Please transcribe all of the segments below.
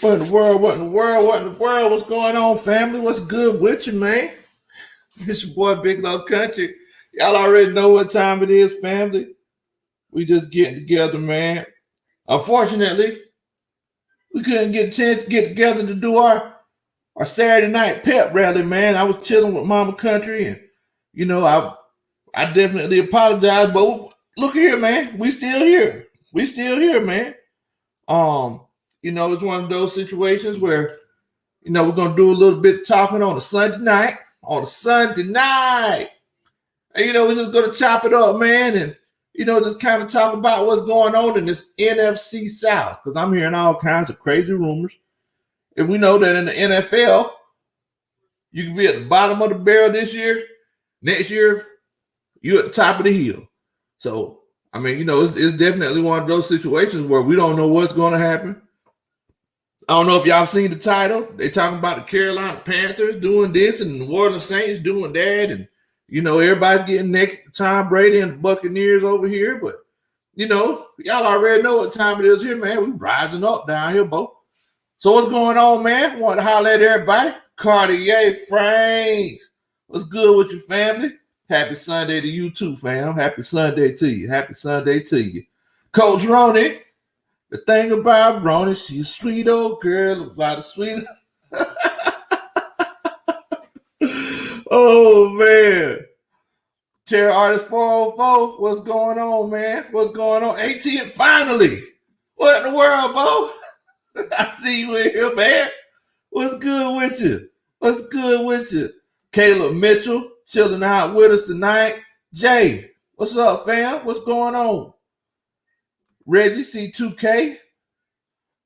What in the world? What in the world? What in the world? What's going on, family? What's good with you, man? It's your boy, Big Low Country. Y'all already know what time it is, family. We just getting together, man. Unfortunately, we couldn't get a chance to get together to do our Saturday night pep rally, man. I was chilling with Mama Country, and I definitely apologize, but look here, man. We still here. We still here, man. It's one of those situations where, we're gonna do a little bit of talking on a Sunday night. And we're just gonna chop it up, man, and just kind of talk about what's going on in this NFC South. Because I'm hearing all kinds of crazy rumors. And we know that in the NFL, you can be at the bottom of the barrel this year. Next year, you're at the top of the hill. So, it's definitely one of those situations where we don't know what's going to happen. I don't know if y'all seen the title. They talking about the Carolina Panthers doing this and the New Orleans Saints doing that. And, everybody's getting naked. Tom Brady and the Buccaneers over here. But, y'all already know what time it is here, man. We rising up down here, Bo. So what's going on, man? Want to holler at everybody? Cartier Franks. What's good with your family? Happy Sunday to you too, fam. Happy Sunday to you. Happy Sunday to you. Coach Ronnie. The thing about Ronnie, she's a sweet old girl, about the sweetest. Oh, man. Terry Artist 404, what's going on, man? What's going on? ATM, finally. What in the world, Bo? I see you in here, man. What's good with you? What's good with you? Caleb Mitchell, chilling out with us tonight. Jay, what's up, fam? What's going on? Reggie C2K.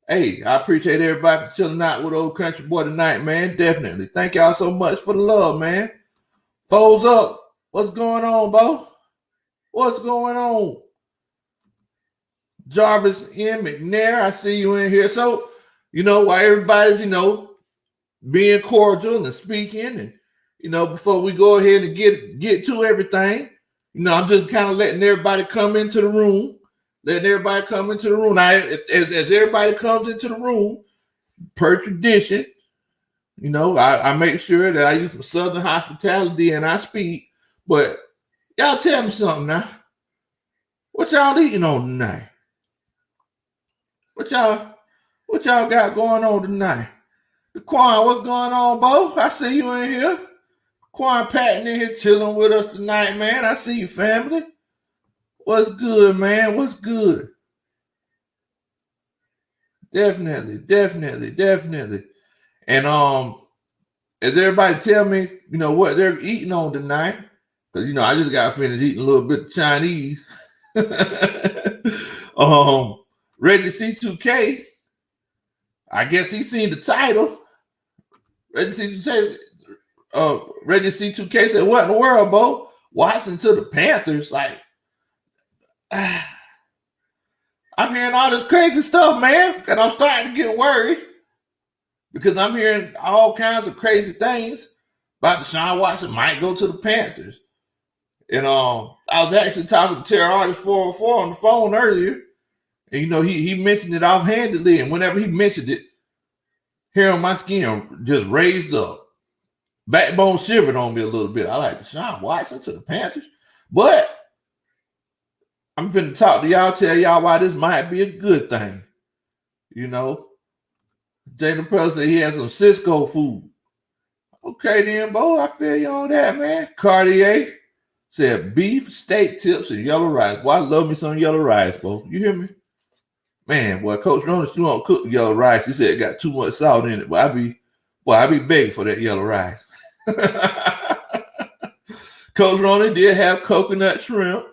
Hey, I appreciate everybody for chilling out with Old Country Boy tonight, man. Definitely. Thank y'all so much for the love, man. Foes up. What's going on, Bo? What's going on? Jarvis M. McNair, I see you in here. So, while everybody's, being cordial and speaking, and, before we go ahead and get to everything, I'm just kind of letting everybody come into the room. Now, as everybody comes into the room, per tradition, I make sure that I use some Southern hospitality and I speak. But y'all tell me something now. What y'all eating on tonight? What y'all got going on tonight? Quan, what's going on, Bo? I see you in here. Quan Patton in here chilling with us tonight, man. I see you, family. What's good, man? What's good? Definitely. And as everybody tell me, what they're eating on tonight, because I just got finished eating a little bit of Chinese. Reggie C2K, I guess he's seen the title. Reggie C2K said, "What in the world, Bo? Watson to the Panthers?" Like, I'm hearing all this crazy stuff, man, and I'm starting to get worried because I'm hearing all kinds of crazy things about Deshaun Watson might go to the Panthers. And I was actually talking to Terry Artist 404 on the phone earlier, and he mentioned it offhandedly, and whenever he mentioned it, hair on my skin just raised up. Backbone shivered on me a little bit. I like Deshaun Watson to the Panthers. But I'm finna talk to y'all, tell y'all why this might be a good thing. Jalen Pearl said he has some Cisco food. Okay then, Bo, I feel you on that, man. Cartier said beef, steak tips, and yellow rice. Boy, I love me some yellow rice, Bo. You hear me? Man, boy, Coach Jonas, you don't cook yellow rice. He said it got too much salt in it. But I be begging for that yellow rice. Coach Ronnie did have coconut shrimp.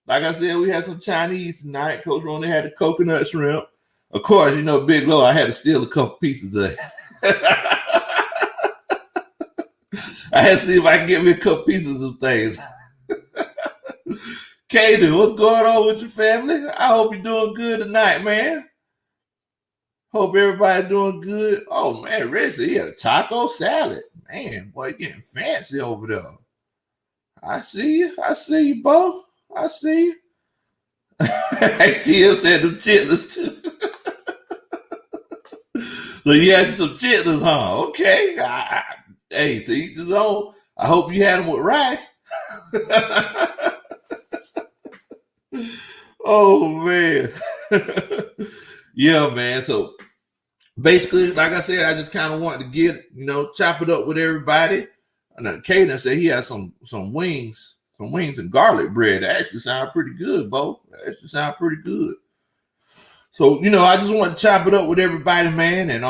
Like I said, we had some Chinese tonight. Coach Ronnie had the coconut shrimp. Of course, Big Low, I had to steal a couple pieces of it. I had to see if I can get me a couple pieces of things. Kaden, what's going on with your family? I hope you're doing good tonight, man. Hope everybody doing good. Oh, man, Reggie, he had a taco salad. Man, boy, getting fancy over there. I see you, Bo. I see you. Tim said them chitlins too. So you had some chitlins, huh? Okay. Hey, to each his own. I hope you had them with rice. Oh man. Yeah, man. So basically, like I said, I just kind of wanted to get, chop it up with everybody. And Caden said he has some wings, and garlic bread. That actually sound pretty good, Bo. That actually sound pretty good. So, I just want to chop it up with everybody, man, and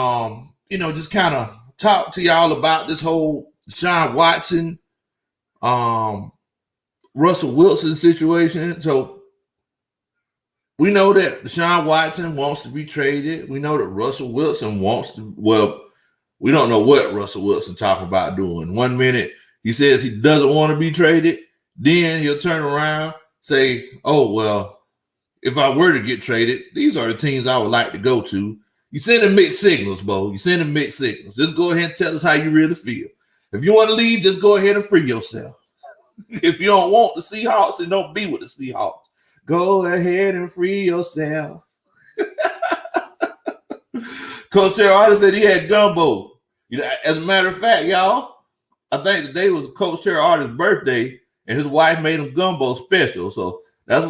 just kind of talk to y'all about this whole Deshaun Watson, Russell Wilson situation. So we know that Deshaun Watson wants to be traded. We know that Russell Wilson wants to, well, we don't know what Russell Wilson talking about doing. 1 minute he says he doesn't want to be traded. Then he'll turn around, say, oh, well, if I were to get traded, these are the teams I would like to go to. You sending mixed signals, Bo. You sending mixed signals. Just go ahead and tell us how you really feel. If you want to leave, just go ahead and free yourself. If you don't want the Seahawks, then don't be with the Seahawks. Go ahead and free yourself. Coach Terry Artis said he had gumbo. As a matter of fact, y'all, I think today was Coach Terry Artis' birthday, and his wife made him gumbo special. So that's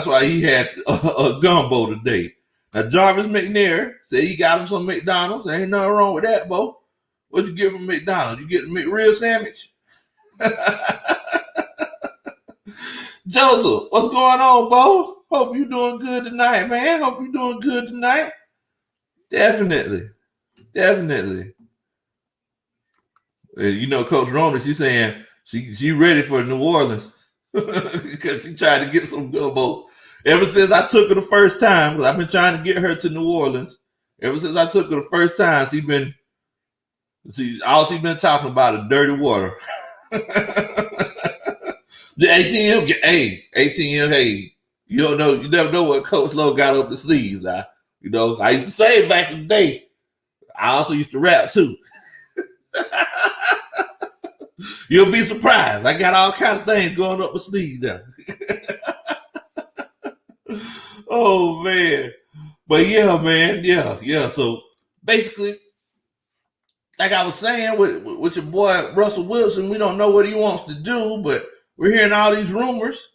why he had a gumbo today. Now Jarvis McNair said he got him some McDonald's. There ain't nothing wrong with that, Bo. What'd you get from McDonald's? You get the McRib sandwich? Joseph, what's going on, Bo? Hope you're doing good tonight, man. Hope you're doing good tonight. Definitely. Coach Rona, she's saying she ready for New Orleans because she tried to get some gumbo. Ever since I took her the first time, because I've been trying to get her to New Orleans. Ever since I took her the first time, all she's been talking about is dirty water. The ATM, hey, you never know what Coach Lowe got up the sleeves now. I used to say back in the day, I also used to rap too. You'll be surprised. I got all kinds of things going up the sleeves now. Oh man. But yeah, man, yeah. So basically, like I was saying with your boy Russell Wilson, we don't know what he wants to do, but we're hearing all these rumors,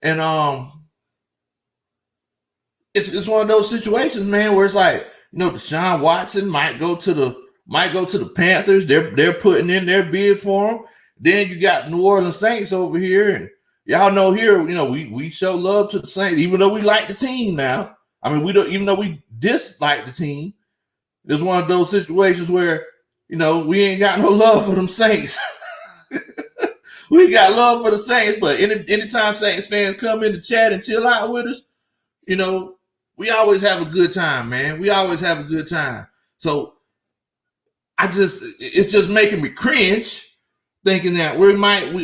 and it's one of those situations, man, where it's like, Deshaun Watson might go to the Panthers. They're putting in their bid for him. Then you got New Orleans Saints over here, and y'all know here, we show love to the Saints, even though we like the team now. I mean, we don't, even though we dislike the team. It's one of those situations where, we ain't got no love for them Saints. We got love for the Saints, but anytime Saints fans come in to chat and chill out with us, we always have a good time, man. We always have a good time. So it's just making me cringe thinking that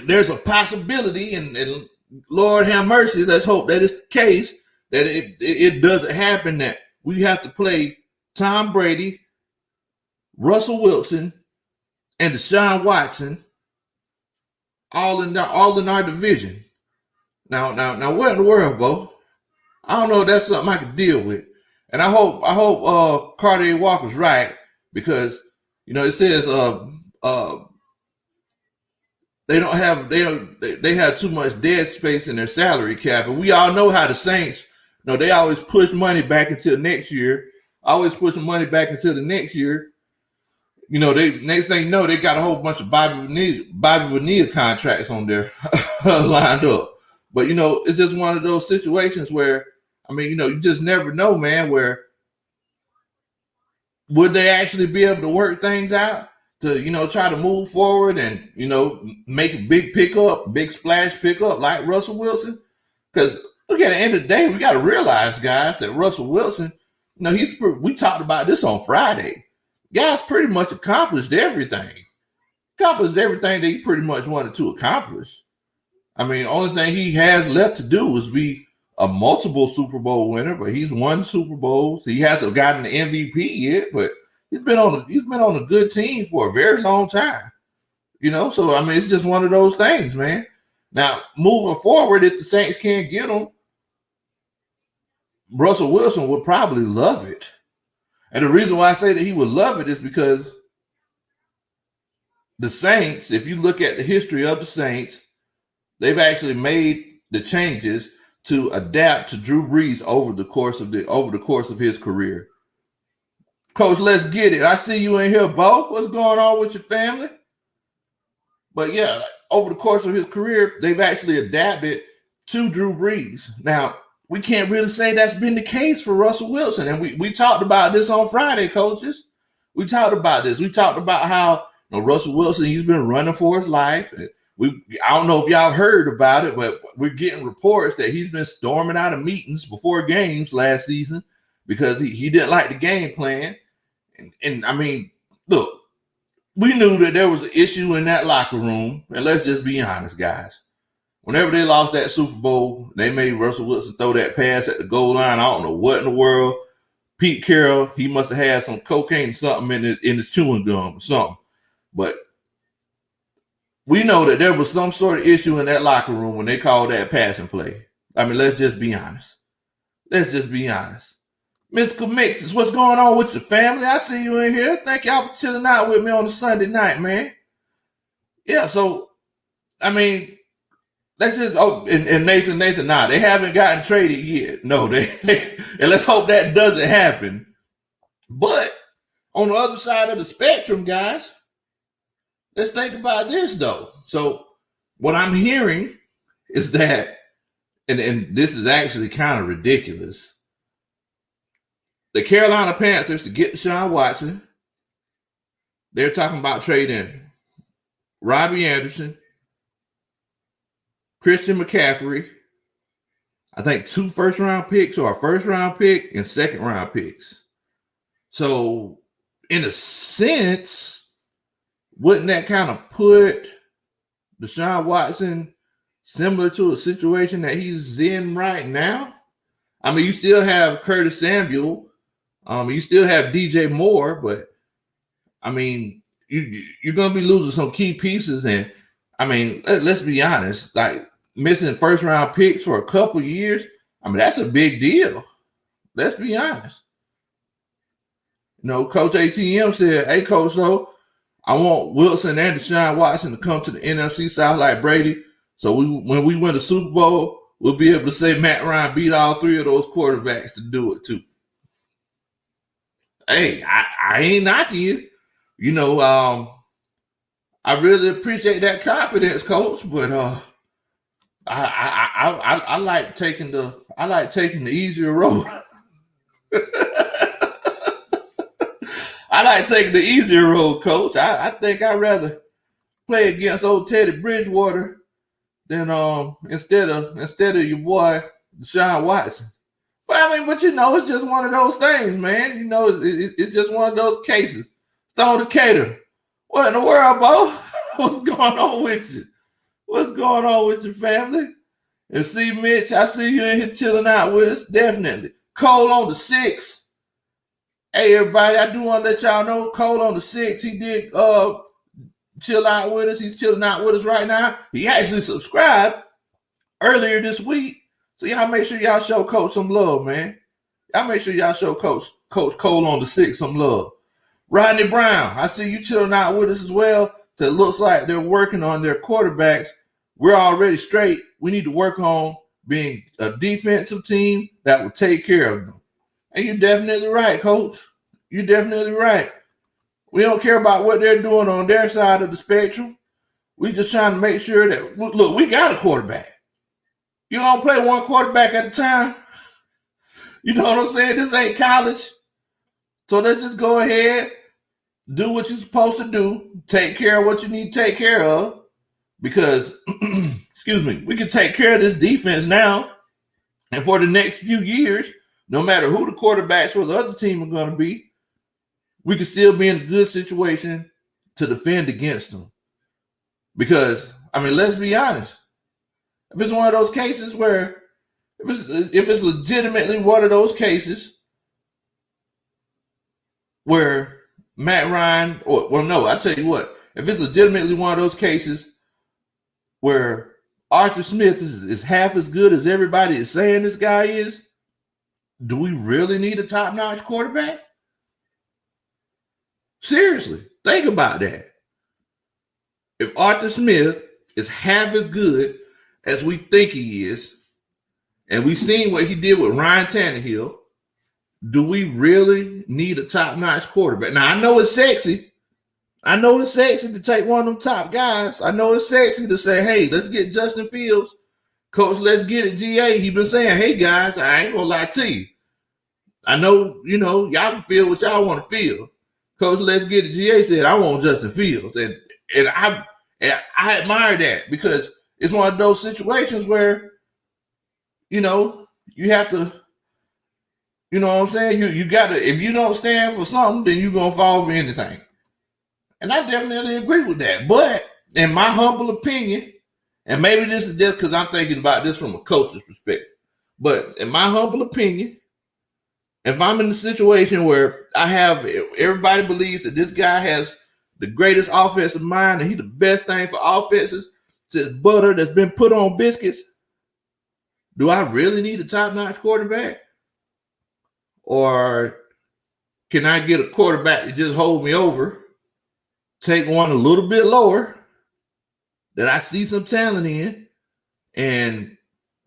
there's a possibility, and Lord have mercy, let's hope that it's the case, that it doesn't happen, that we have to play Tom Brady, Russell Wilson, and Deshaun Watson all in our division. Now, what in the world, Bo? I don't know if that's something I could deal with. And I hope Cartier Walker's right, because it says they have too much dead space in their salary cap, and we all know how the Saints, they always push money back until next year. Always pushing money back until the next year. They next thing you know, they got a whole bunch of Bobby Bonilla contracts on there lined up. But it's just one of those situations where, you just never know, man, where would they actually be able to work things out to, try to move forward and, make a big pickup, big splash pickup like Russell Wilson? Because look, at the end of the day, we got to realize, guys, that Russell Wilson, we talked about this on Friday. Guy's pretty much accomplished everything. Accomplished everything that he pretty much wanted to accomplish. Only thing he has left to do is be a multiple Super Bowl winner, but he's won Super Bowls. He hasn't gotten the MVP yet, but he's been on a good team for a very long time. So it's just one of those things, man. Now, moving forward, if the Saints can't get him, Russell Wilson would probably love it. And the reason why I say that he would love it is because the Saints, if you look at the history of the Saints, they've actually made the changes to adapt to Drew Brees over the course of his career. Coach, let's get it. I see you in here, Bo. What's going on with your family? But yeah, over the course of his career, they've actually adapted to Drew Brees. Now, we can't really say that's been the case for Russell Wilson. And we talked about this on Friday, coaches. We talked about this. We talked about how Russell Wilson, he's been running for his life. I don't know if y'all heard about it, but we're getting reports that he's been storming out of meetings before games last season because he didn't like the game plan. And I mean, look, we knew that there was an issue in that locker room. And let's just be honest, guys. Whenever they lost that Super Bowl, they made Russell Wilson throw that pass at the goal line. I don't know what in the world. Pete Carroll, he must have had some cocaine or something in his chewing gum or something. But we know that there was some sort of issue in that locker room when they called that passing play. I mean, let's just be honest. Let's just be honest. Mr. Mixes, what's going on with your family? I see you in here. Thank y'all for chilling out with me on a Sunday night, man. Yeah, so, I mean, let's just, and Nathan, nah, they haven't gotten traded yet. No, and let's hope that doesn't happen. But on the other side of the spectrum, guys, let's think about this, though. So what I'm hearing is that, and this is actually kind of ridiculous, the Carolina Panthers, to get Deshaun Watson, they're talking about trading Robbie Anderson, Christian McCaffrey, I think 2 first-round picks or a first-round pick and second-round picks. So in a sense, wouldn't that kind of put Deshaun Watson similar to a situation that he's in right now? I mean, you still have Curtis Samuel. You still have DJ Moore, but I mean, you're going to be losing some key pieces. And I mean, let's be honest, like missing first round picks for a couple years. I mean, that's a big deal. Let's be honest. Coach ATM said, hey, Coach, though, I want Wilson and Deshaun Watson to come to the NFC South like Brady. So when we win the Super Bowl, we'll be able to say Matt Ryan beat all 3 of those quarterbacks to do it too. Hey, I ain't knocking you. I really appreciate that confidence, Coach. But I like taking the easier road. I like taking the easier road, Coach. I think I'd rather play against old Teddy Bridgewater than instead of your boy Deshaun Watson. But it's just one of those things, man. It's just one of those cases. Stone Decatur. What in the world, Bo? What's going on with you? What's going on with your family? And see, Mitch, I see you in here chilling out with us. Definitely. Cole on the 6. Hey, everybody, I do want to let y'all know Cole on the 6. He did chill out with us. He's chilling out with us right now. He actually subscribed earlier this week. So y'all make sure y'all show Coach some love, man. Y'all make sure y'all show Coach Cole on the 6 some love. Rodney Brown, I see you chilling out with us as well. So it looks like they're working on their quarterbacks. We're already straight. We need to work on being a defensive team that will take care of them. And you're definitely right, Coach. You're definitely right. We don't care about what they're doing on their side of the spectrum. We just trying to make sure that, look, we got a quarterback. You don't play one quarterback at a time. You know what I'm saying? This ain't college. So let's just go ahead, do what you're supposed to do, take care of what you need to take care of, because, excuse me, we can take care of this defense now, and for the next few years, no matter who the quarterbacks for the other team are going to be, we can still be in a good situation to defend against them. Because, let's be honest. If it's one of those cases where, if it's legitimately one of those cases where Matt Ryan, I tell you what, if it's legitimately one of those cases where Arthur Smith is half as good as everybody is saying this guy is, do we really need a top-notch quarterback? Seriously, think about that. If Arthur Smith is half as good as we think he is, and we've seen what he did with Ryan Tannehill, do we really need a top-notch quarterback? Now, I know it's sexy. I know it's sexy to take one of them top guys. I know it's sexy to say, hey, let's get Justin Fields. Coach, let's get it, GA. He been saying, hey, guys, I ain't going to lie to you. I know, y'all can feel what y'all want to feel. Coach, let's get it. GA said, I want Justin Fields. And I admire that because it's one of those situations where, you have to, you know what I'm saying? You got to, if you don't stand for something, then you're going to fall for anything. And I definitely agree with that. But in my humble opinion, and maybe this is just because I'm thinking about this from a coach's perspective, but in my humble opinion, if I'm in a situation where everybody believes that this guy has the greatest offensive mind and he's the best thing for offenses, just butter that's been put on biscuits, do I really need a top-notch quarterback? Or can I get a quarterback to just hold me over, take one a little bit lower that I see some talent in, and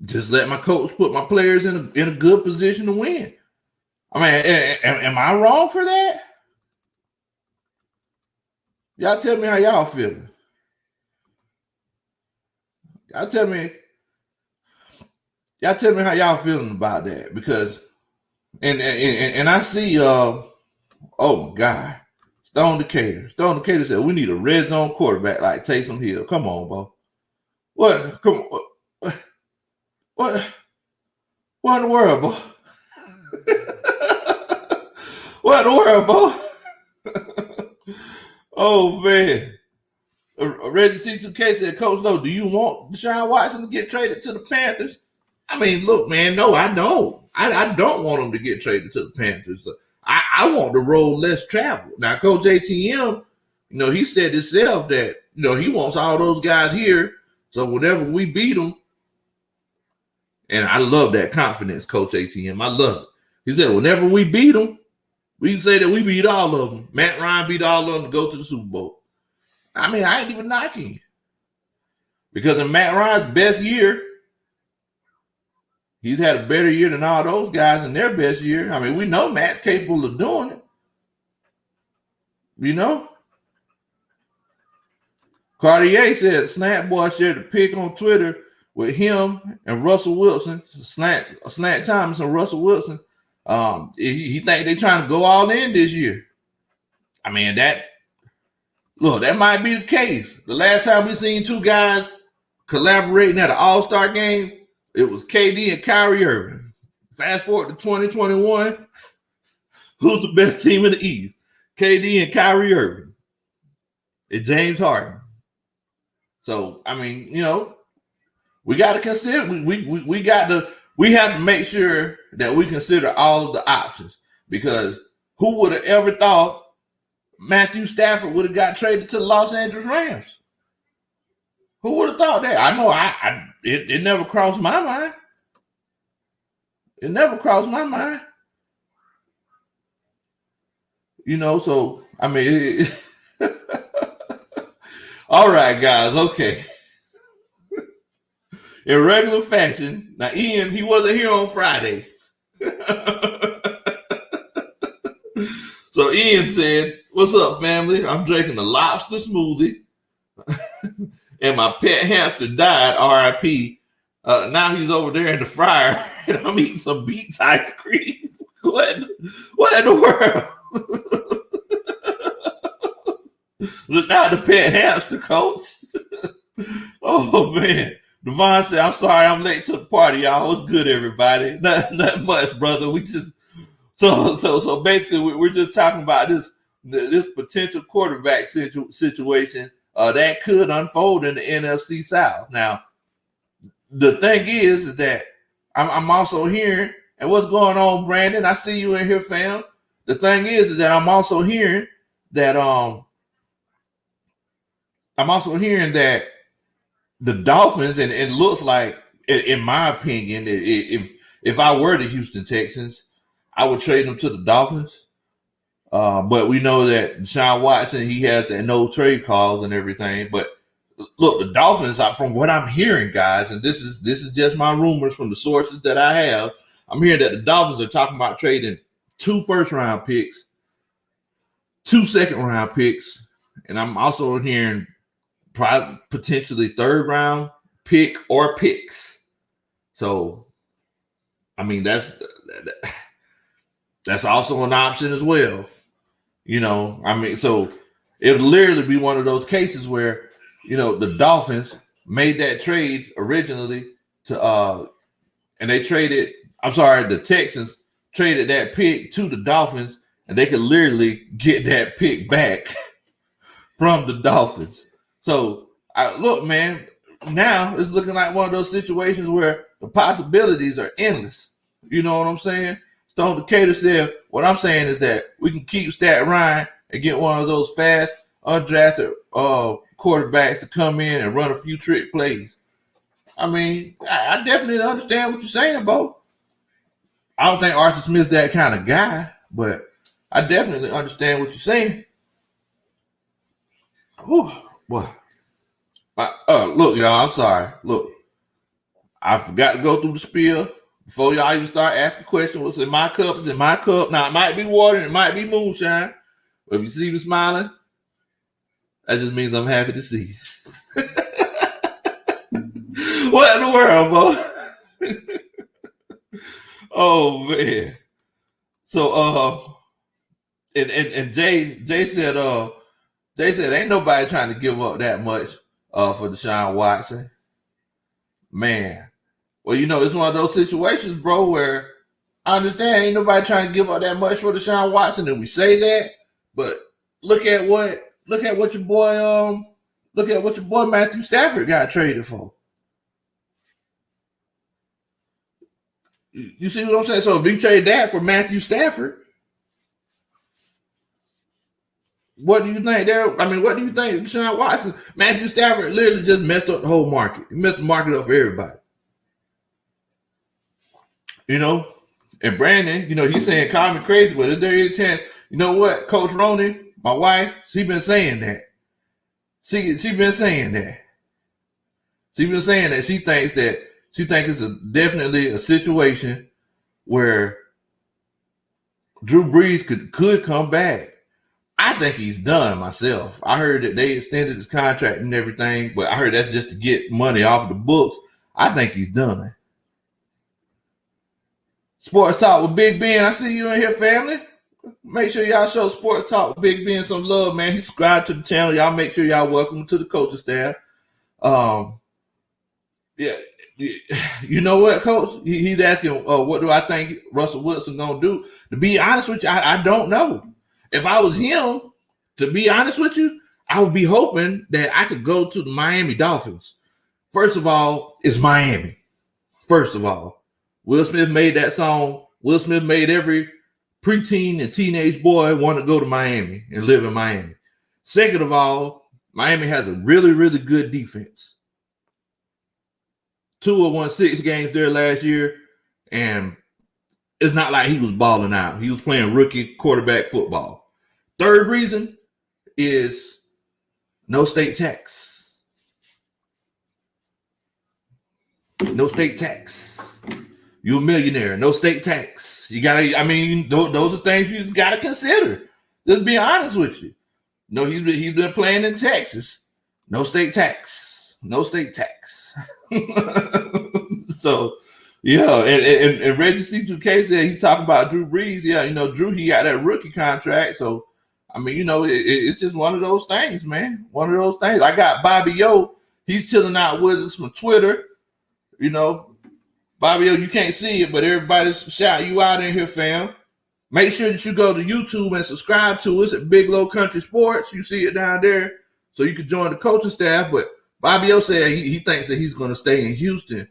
just let my coach put my players in a good position to win? I mean, am I wrong for that? Y'all tell me how y'all feeling. Y'all tell me how y'all feeling about that, because and I see oh my God, Stone Decatur said we need a red zone quarterback like Taysom Hill. Come on, bro. What in the world, bro? What in the world, bro? Oh man. Reggie C2K said, Coach, no, do you want Deshaun Watson to get traded to the Panthers? I mean, look, man, no, I don't. I don't want him to get traded to the Panthers. I want the road less traveled. Now, Coach ATM, he said himself that, he wants all those guys here. So whenever we beat them, and I love that confidence, Coach ATM. I love it. He said, whenever we beat them, we can say that we beat all of them. Matt Ryan beat all of them to go to the Super Bowl. I mean, I ain't even knocking you. Because in Matt Ryan's best year, he's had a better year than all those guys in their best year. I mean, we know Matt's capable of doing it. Cartier said Snap Boy shared a pic on Twitter with him and Russell Wilson, Slant Thomas and Russell Wilson. He think they're trying to go all in this year. I mean, that might be the case. The last time we seen two guys collaborating at an all-star game, it was KD and Kyrie Irving. Fast forward to 2021, who's the best team in the East? KD and Kyrie Irving. It's James Harden. So, I mean, we got to consider, we have to make sure that we consider all of the options, because who would have ever thought Matthew Stafford would have got traded to the Los Angeles Rams? Who would have thought that? I know it never crossed my mind. It never crossed my mind. So, I mean, all right, guys, okay. In regular fashion, now Ian, he wasn't here on Friday. So Ian said, what's up, family? I'm drinking a lobster smoothie. And my pet hamster died, RIP. Now he's over there in the fryer, and I'm eating some Beats ice cream. What in the world? Look, now the pet hamster, Coach. Oh, man. Devon said, I'm sorry I'm late to the party, y'all. What's good, everybody? Not much, brother. We just so basically we're just talking about this potential quarterback situation that could unfold in the NFC South. Now, the thing is that I'm also hearing, and what's going on, Brandon? I see you in here, fam. The thing is that I'm also hearing that the Dolphins, and it looks like, in my opinion, if I were the Houston Texans, I would trade them to the Dolphins. But we know that Deshaun Watson, he has that no trade clause and everything. But look, the Dolphins, from what I'm hearing, guys, and this is just my rumors from the sources that I have, I'm hearing that the Dolphins are talking about trading 2 first-round picks, 2 second-round picks, and I'm also hearing probably potentially 3rd-round pick or picks. So, I mean, that's also an option as well. You know, I mean, so it would literally be one of those cases where, you know, the Dolphins made that trade originally to and they traded, the Texans traded that pick to the Dolphins, and they could literally get that pick back from the Dolphins. So look, man, now it's looking like one of those situations where the possibilities are endless. You know what I'm saying? Stone Decatur said, what I'm saying is that we can keep Stat Ryan and get one of those fast, undrafted quarterbacks to come in and run a few trick plays. I mean, I definitely understand what you're saying, Bo. I don't think Arthur Smith's that kind of guy, but I definitely understand what you're saying. Whew, boy. Look, y'all, I'm sorry. Look, I forgot to go through the spiel. Before y'all even start asking questions, what's in my cup is in my cup. Now, it might be water and it might be moonshine. But if you see me smiling, that just means I'm happy to see you. What in the world, bro? Oh, man. So, and Jay said ain't nobody trying to give up that much for Deshaun Watson. Man. Well, you know, it's one of those situations, bro, where I understand ain't nobody trying to give up that much for Deshaun Watson, and we say that, but look at what your boy Matthew Stafford got traded for. You see what I'm saying? So if you trade that for Matthew Stafford, what do you think there? I mean, what do you think Deshaun Watson? Matthew Stafford literally just messed up the whole market. He messed the market up for everybody. You know, and Brandon, you know, he's saying call me crazy, but is there any chance? You know what, Coach Roney, my wife, she been saying that. She been saying that. She been saying that she thinks it's definitely a situation where Drew Brees could come back. I think he's done myself. I heard that they extended his contract and everything, but I heard that's just to get money off of the books. I think he's done. Sports Talk with Big Ben. I see you in here, family. Make sure y'all show Sports Talk with Big Ben some love, man. He subscribed to the channel. Y'all make sure y'all welcome to the coaching staff. Yeah, you know what, Coach? He's asking, what do I think Russell Wilson gonna do? To be honest with you, I don't know. If I was him, to be honest with you, I would be hoping that I could go to the Miami Dolphins. First of all, it's Miami. First of all. Will Smith made that song. Will Smith made every preteen and teenage boy want to go to Miami and live in Miami. Second of all, Miami has a really, really good defense. Tua won 6 games there last year, and it's not like he was balling out. He was playing rookie quarterback football. Third reason is no state tax. No state tax. You're a millionaire, no state tax. You gotta, I mean, those are things you just gotta consider. Just be honest with you. No, he's been playing in Texas. No state tax. No state tax. So, yeah, and Reggie C2K said he talking about Drew Brees. Yeah, you know, Drew, he got that rookie contract. So, I mean, you know, it's just one of those things, man. One of those things. I got Bobby Yo. He's chilling out with us from Twitter. You know, Bobby O, you can't see it, but everybody's shouting you out in here, fam. Make sure that you go to YouTube and subscribe to us at Big Low Country Sports. You see it down there, so you can join the coaching staff. But Bobby O said he thinks that he's going to stay in Houston.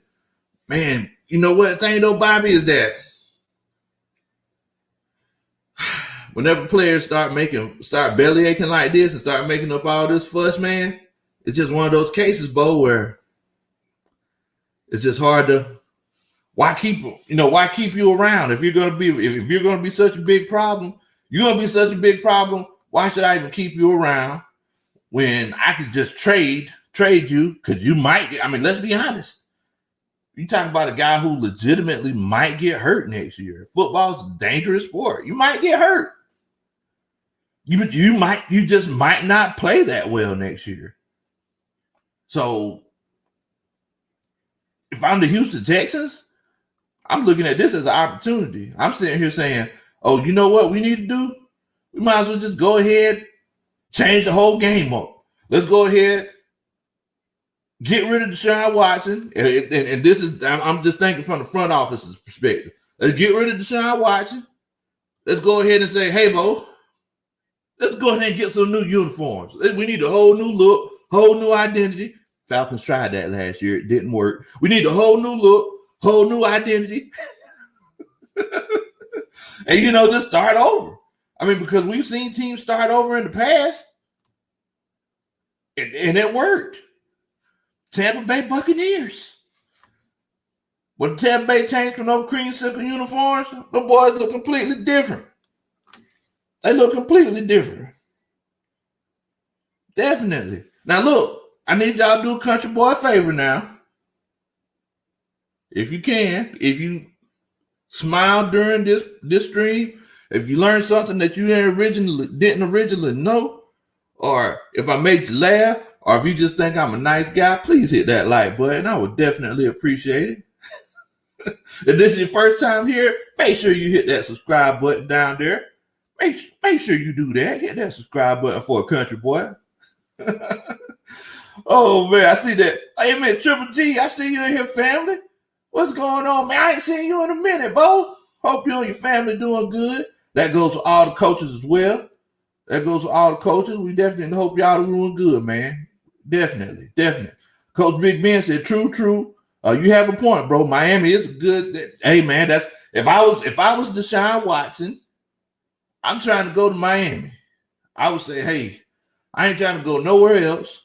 Man, you know what the thing though, Bobby, is that whenever players start belly aching like this and start making up all this fuss, man, it's just one of those cases, Bo, where it's just hard to. Why keep you around if you're gonna be such a big problem? You're going to be such a big problem. Why should I even keep you around when I could just trade you? Because you might, I mean, let's be honest. You talk about a guy who legitimately might get hurt next year. Football's a dangerous sport. You might get hurt. You just might not play that well next year. So if I'm the Houston Texans, I'm looking at this as an opportunity. I'm sitting here saying, oh, you know what we need to do? We might as well just go ahead, change the whole game up. Let's go ahead, get rid of Deshaun Watson. And this is, I'm just thinking from the front office's perspective. Let's get rid of Deshaun Watson. Let's go ahead and say, hey, Bo, let's go ahead and get some new uniforms. We need a whole new look, whole new identity. Falcons tried that last year. It didn't work. We need a whole new look, whole new identity. And, just start over. I mean, because we've seen teams start over in the past, and it worked. Tampa Bay Buccaneers. When Tampa Bay changed from those creamsicle uniforms, the boys look completely different. They look completely different. Definitely. Now, look, I need y'all to do a country boy a favor now. If you can, if you smile during this stream, if you learned something that you didn't originally know, or if I made you laugh, or if you just think I'm a nice guy, please hit that like button. I would definitely appreciate it. If this is your first time here, make sure you hit that subscribe button down there. Make sure you do that. Hit that subscribe button for a country boy. Oh, man, I see that. Hey, man, Triple G, I see you in here, family. What's going on, man? I ain't seen you in a minute, Bo. Hope you and your family doing good. That goes for all the coaches as well. That goes for all the coaches. We definitely hope y'all are doing good, man. Definitely. Coach Big Ben said, true. You have a point, bro. Miami is good. Hey, man, that's if I was Deshaun Watson, I'm trying to go to Miami. I would say, hey, I ain't trying to go nowhere else.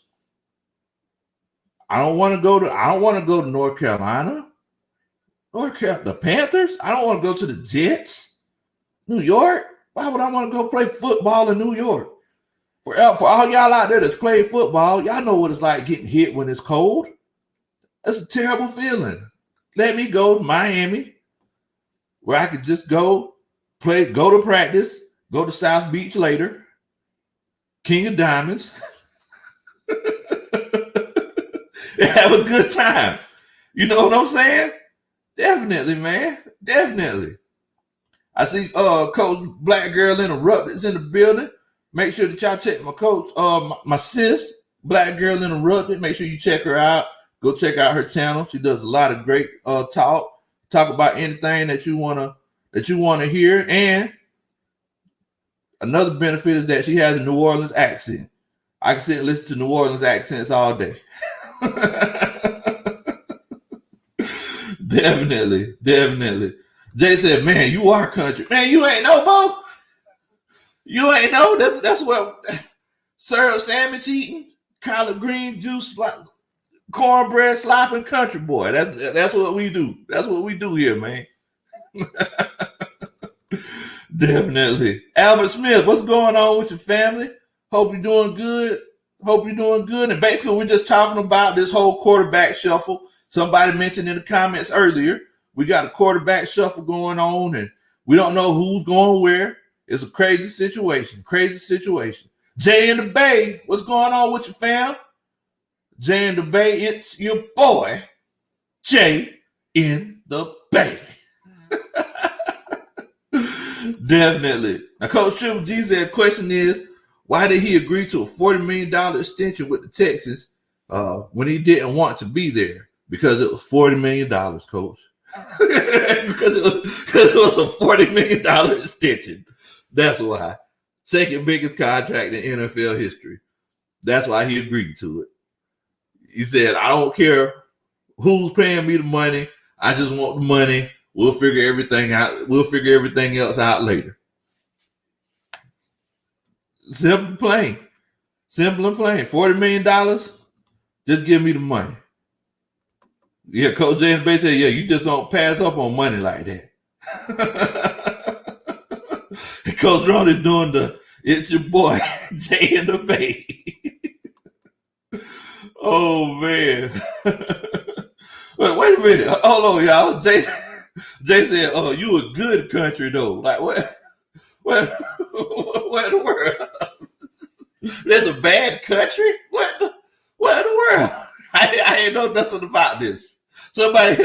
I don't want to go to North Carolina. The Panthers? I don't want to go to the Jets. New York? Why would I want to go play football in New York? For all y'all out there that's playing football, y'all know what it's like getting hit when it's cold. That's a terrible feeling. Let me go to Miami, where I could just go to practice, go to South Beach later, King of Diamonds, and have a good time. You know what I'm saying? Definitely, man. Definitely. I see Coach Black Girl Interrupted is in the building. Make sure that y'all check my coach, my sis, Black Girl Interrupted. Make sure you check her out. Go check out her channel. She does a lot of great talk about anything that you wanna hear. And another benefit is that she has a New Orleans accent. I can sit and listen to New Orleans accents all day. Definitely. Jay said, man, you are country. Man, you ain't know, Bo. You ain't know. That's what syrup sandwich eating, collard green juice, cornbread slopping country boy. That's what we do. That's what we do here, man. Definitely. Albert Smith, what's going on with your family? Hope you're doing good. And basically, we're just talking about this whole quarterback shuffle. Somebody mentioned in the comments earlier, we got a quarterback shuffle going on, and we don't know who's going where. It's a crazy situation. Jay in the Bay, what's going on with your fam? Jay in the Bay, it's your boy, Jay in the Bay. Definitely. Now, Coach Triple G said, question is, why did he agree to a $40 million extension with the Texans when he didn't want to be there? Because it was $40 million, Coach. because it was a $40 million extension. That's why. Second biggest contract in NFL history. That's why he agreed to it. He said, I don't care who's paying me the money. I just want the money. We'll figure everything out. We'll figure everything else out later. Simple and plain. $40 million. Just give me the money. Yeah, Coach James Bay said, yeah, you just don't pass up on money like that. Coach Ron is doing it's your boy, Jay in the Bay. Oh, man. Wait a minute. Hold on, y'all. Jay said, oh, you a good country, though. Like, what? What in the world? There's a bad country? What in the world? I ain't know nothing about this. Somebody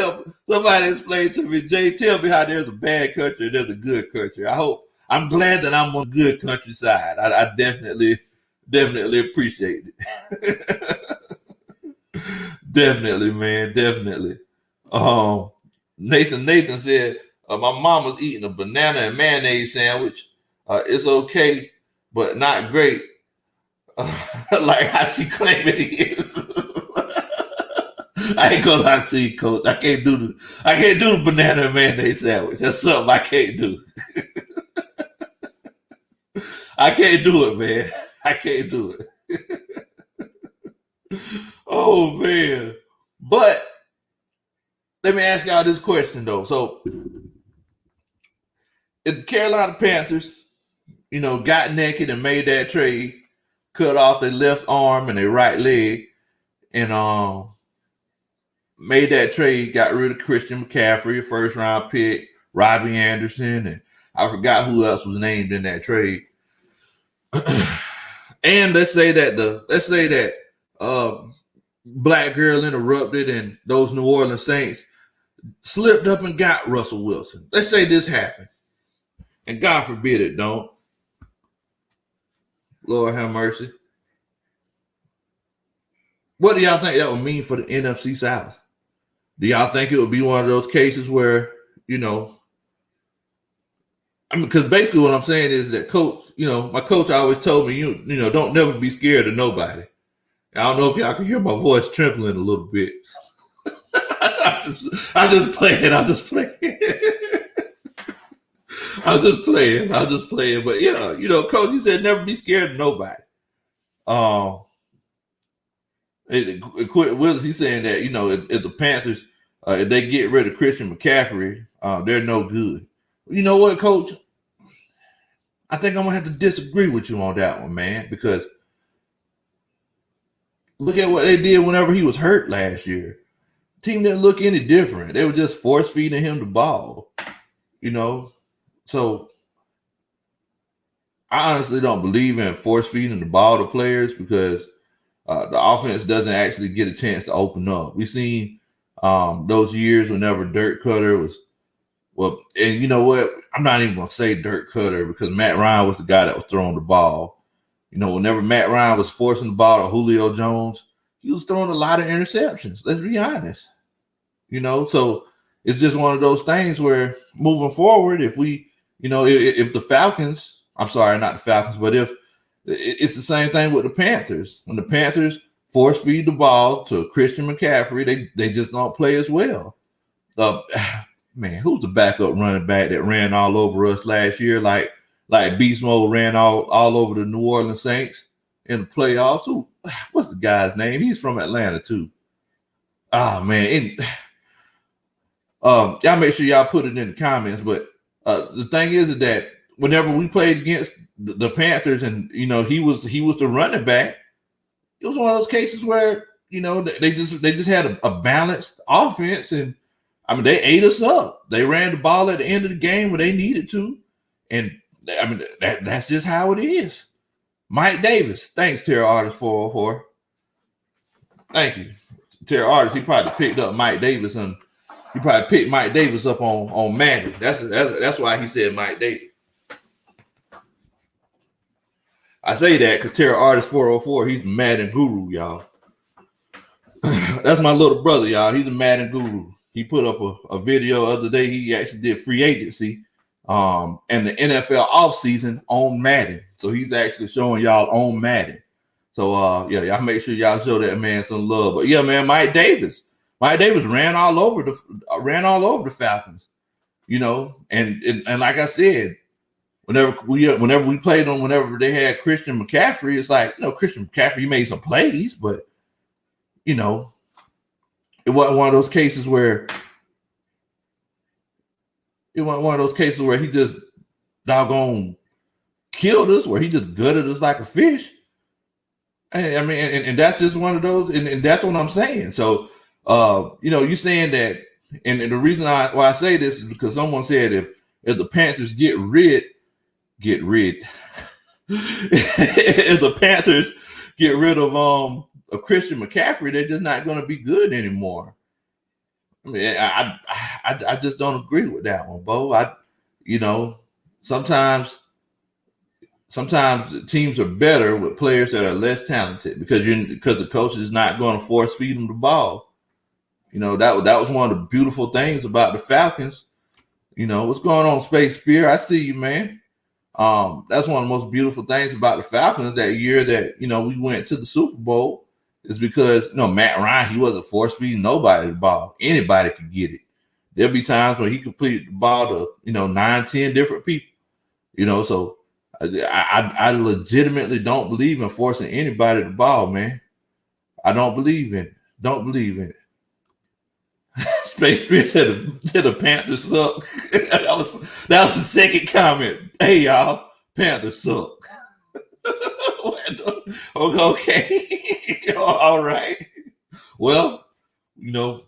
explain to me. Jay, tell me how there's a bad country and there's a good country. I'm glad that I'm on the good countryside. I definitely appreciate it. Definitely, man. Definitely. Nathan said, my mama's eating a banana and mayonnaise sandwich. It's okay, but not great. Like how she claimed it is. I ain't gonna lie to you, Coach. I can't do the banana and mayonnaise sandwich. That's something I can't do. I can't do it, man. I can't do it. Oh, man. But let me ask y'all this question, though. So, if the Carolina Panthers, got naked and made that trade, cut off their left arm and their right leg, and made that trade, got rid of Christian McCaffrey, a first-round pick, Robbie Anderson, and I forgot who else was named in that trade. And let's say that Black Girl interrupted and those New Orleans Saints slipped up and got Russell Wilson. Let's say this happened. And God forbid it don't. Lord have mercy. What do y'all think that would mean for the NFC South? Do y'all think it would be one of those cases where, because basically what I'm saying is that coach, my coach always told me, don't never be scared of nobody. I don't know if y'all can hear my voice trembling a little bit. I'm just playing. But yeah, coach, he said never be scared of nobody. Willis, he's saying that, if the Panthers, if they get rid of Christian McCaffrey, they're no good. You know what, Coach? I think I'm going to have to disagree with you on that one, man, because look at what they did whenever he was hurt last year. Team didn't look any different. They were just force-feeding him the ball, So I honestly don't believe in force-feeding the ball to players because the offense doesn't actually get a chance to open up. We've seen those years whenever Dirk Cutter was, and you know what? I'm not even going to say Dirk Cutter because Matt Ryan was the guy that was throwing the ball. Whenever Matt Ryan was forcing the ball to Julio Jones, he was throwing a lot of interceptions. Let's be honest. So it's just one of those things where moving forward, if we, if the Falcons, I'm sorry, not the Falcons, but if it's the same thing with the Panthers. When the Panthers force feed the ball to Christian McCaffrey, they just don't play as well. Man, who's the backup running back that ran all over us last year? Like Beast Mode ran all over the New Orleans Saints in the playoffs. What's the guy's name? He's from Atlanta too. Oh man. Y'all make sure y'all put it in the comments. But the thing is that whenever we played against the Panthers and he was the running back, it was one of those cases where they just had a balanced offense, and they ate us up. They ran the ball at the end of the game when they needed to, and that's just how it is. Mike Davis, thanks, Terror Artist 404. Thank you, Terror Artist. He probably picked up Mike Davis and he probably picked Mike Davis up on Madden. That's why he said Mike Davis. I say that because Terror Artist 404, he's the Madden guru, y'all. That's my little brother, y'all. He's a Madden guru. He put up a video the other day. He actually did free agency and the NFL offseason on Madden. So he's actually showing y'all on Madden. So y'all make sure y'all show that man some love. But yeah, man, Mike Davis ran all over the Falcons, and like I said, whenever we played them, whenever they had Christian McCaffrey, it's like, Christian McCaffrey, he made some plays, but it wasn't one of those cases where he just doggone killed us, where he just gutted us like a fish. I mean, and that's just one of those, and that's what I'm saying. So, you're saying that, and the reason why I say this is because someone said if the Panthers get rid, if the Panthers get rid of Christian McCaffrey, they're just not going to be good anymore. I mean, I just don't agree with that one, Bo. Sometimes teams are better with players that are less talented because the coach is not going to force feed them the ball. That was one of the beautiful things about the Falcons. What's going on, Space Spear? I see you, man. That's one of the most beautiful things about the Falcons that year that we went to the Super Bowl is because Matt Ryan, he wasn't force feeding nobody the ball. Anybody could get it. There'll be times when he completed the ball to 9, 10 different people. So I legitimately don't believe in forcing anybody the ball, man. I don't believe in it. Don't believe in it. Space Spear said the Panthers suck. that was the second comment. Hey y'all, Panthers suck. Okay. All right. Well, the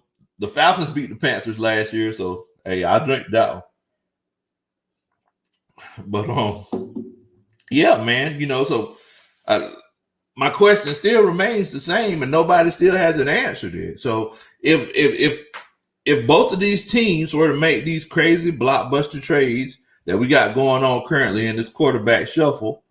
Falcons beat the Panthers last year, so hey, I drink that one. But yeah, man, so my question still remains the same, and nobody still hasn't answered it. So if both of these teams were to make these crazy blockbuster trades that we got going on currently in this quarterback shuffle,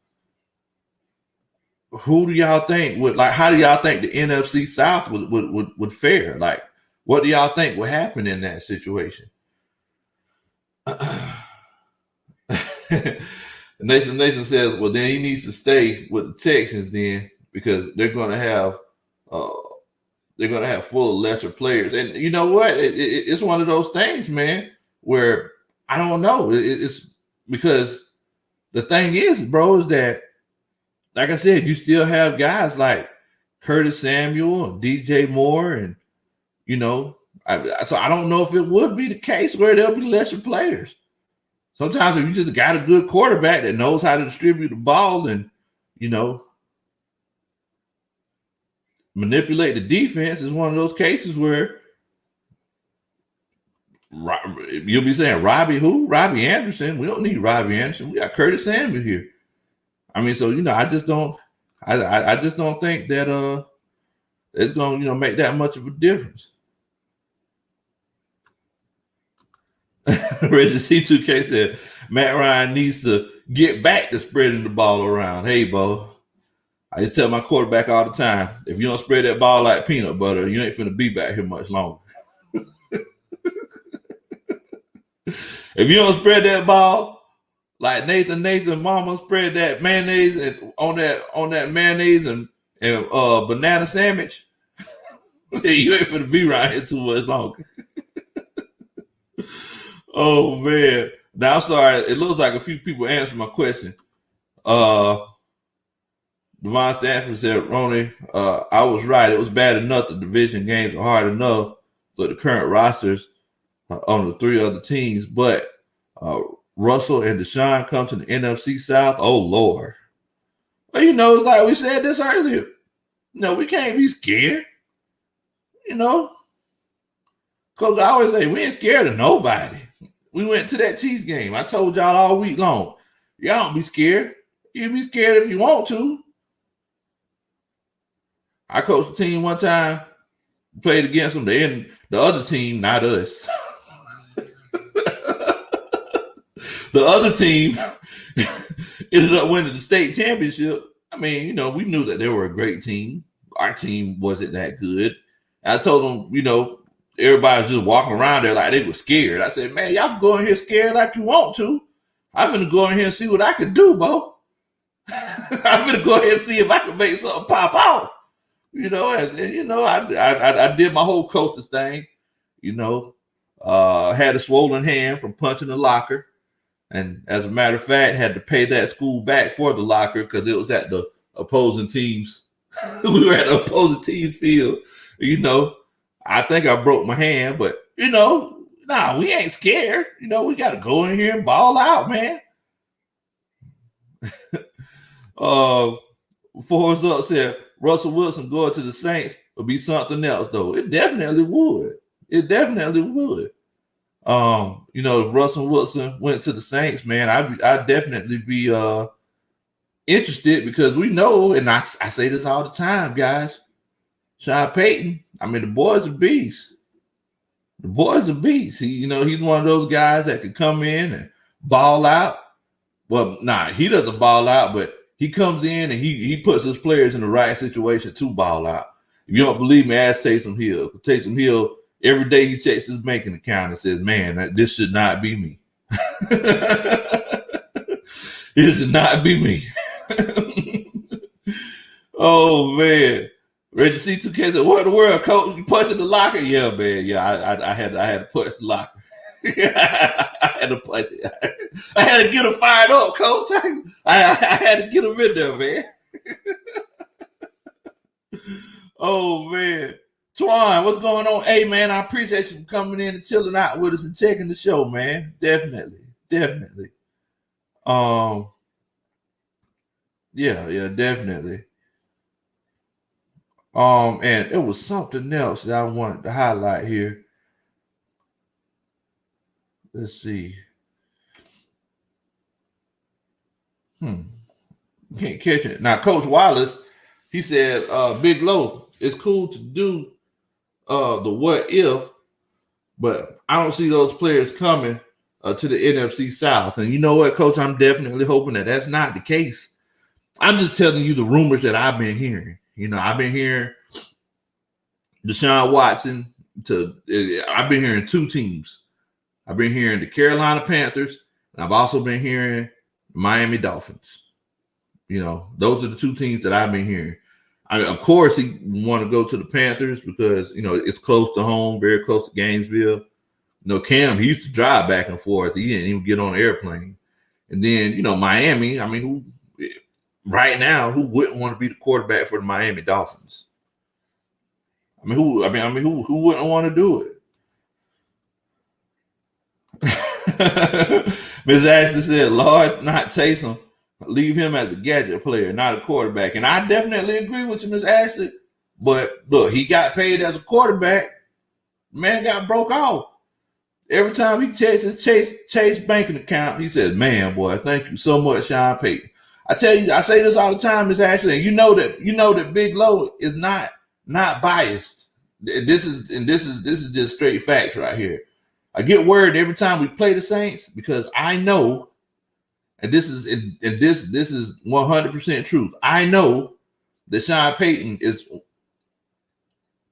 who do y'all think how do y'all think the NFC South would fare? Like, what do y'all think would happen in that situation? Nathan says, well, then he needs to stay with the Texans then, because they're going to have full of lesser players. And you know what? It's one of those things, man, where I don't know. It's because the thing is, bro, is that, like I said, you still have guys like Curtis Samuel and DJ Moore, and so I don't know if it would be the case where there'll be lesser players. Sometimes if you just got a good quarterback that knows how to distribute the ball and manipulate the defense, is one of those cases where you'll be saying, Robbie who? Robbie Anderson. We don't need Robbie Anderson. We got Curtis Samuel here. I mean, so I just don't think that it's going to make that much of a difference. Reggie C2K said Matt Ryan needs to get back to spreading the ball around. Hey, Bo, I just tell my quarterback all the time, if you don't spread that ball like peanut butter, you ain't finna be back here much longer. If you don't spread that ball like Nathan mama spread that mayonnaise and on that mayonnaise and banana sandwich, you ain't finna be right here too much longer. Oh man. Now I'm sorry. It looks like a few people answered my question. Devon Stanford said, Ronnie, I was right. It was bad enough the division games are hard enough for the current rosters on the three other teams, but Russell and Deshaun come to the NFC South. Oh Lord. Well, it's like we said this earlier. We can't be scared. Coach, I always say we ain't scared of nobody. We went to that Chiefs game. I told y'all all week long, y'all don't be scared. You be scared if you want to. I coached a team one time, played against them. The other team, not us. The other team ended up winning the state championship. I mean, we knew that they were a great team. Our team wasn't that good. I told them, everybody was just walking around there like they were scared. I said, man, y'all can go in here scared like you want to. I'm going to go in here and see what I can do, Bo. I'm going to go ahead and see if I can make something pop off. I did my whole coach's thing. Had a swollen hand from punching the locker. And as a matter of fact, had to pay that school back for the locker because it was at the opposing teams. We were at the opposing team's field. I think I broke my hand, but we ain't scared. We got to go in here and ball out, man. Forrest Up said Russell Wilson going to the Saints would be something else, though. It definitely would. It definitely would. If Russell Wilson went to the Saints, man, I'd definitely be interested, because we know, and I say this all the time, guys. Sean Payton, I mean, the boy's a beast. The boy's a beast. He's one of those guys that could come in and ball out. Well, he doesn't ball out, but he comes in and he puts his players in the right situation to ball out. If you don't believe me, ask Taysom Hill. Taysom Hill, every day he checks his banking account and says, man, this should not be me. It should not be me. Oh, man. Reggie C2K said, what in the world, coach? You punching the locker? Yeah, man. Yeah, I had to punch the locker. I had to punch it. I had to get him fired up, coach. I had to get him in there, man. Oh, man. Twan, what's going on? Hey, man, I appreciate you for coming in and chilling out with us and checking the show, man. Definitely. Yeah, definitely. And it was something else that I wanted to highlight here. Let's see. Can't catch it. Now, Coach Wallace, he said, Big Low, it's cool to do the what if, but I don't see those players coming to the NFC South. And you know what, Coach? I'm definitely hoping that that's not the case. I'm just telling you the rumors that I've been hearing. I've been hearing Deshaun Watson I've been hearing two teams. I've been hearing the Carolina Panthers, and I've also been hearing the Miami Dolphins. Those are the two teams that I've been hearing. Of course, he want to go to the Panthers because, it's close to home, very close to Gainesville. Cam, he used to drive back and forth. He didn't even get on an airplane. And then, Miami, I mean, right now, who wouldn't want to be the quarterback for the Miami Dolphins? Who wouldn't want to do it? Ms. Ashley said, Lord, not Taysom. Leave him as a gadget player, not a quarterback. And I definitely agree with you, Ms. Ashley. But look, he got paid as a quarterback. Man got broke off. Every time he checks his Chase banking account, he says, man, boy, thank you so much, Sean Payton. I tell you, I say this all the time, Ms. Ashley, and you know that Big Low is not biased. This is just straight facts right here. I get worried every time we play the Saints because I know, and this is 100% truth. I know that Sean Payton is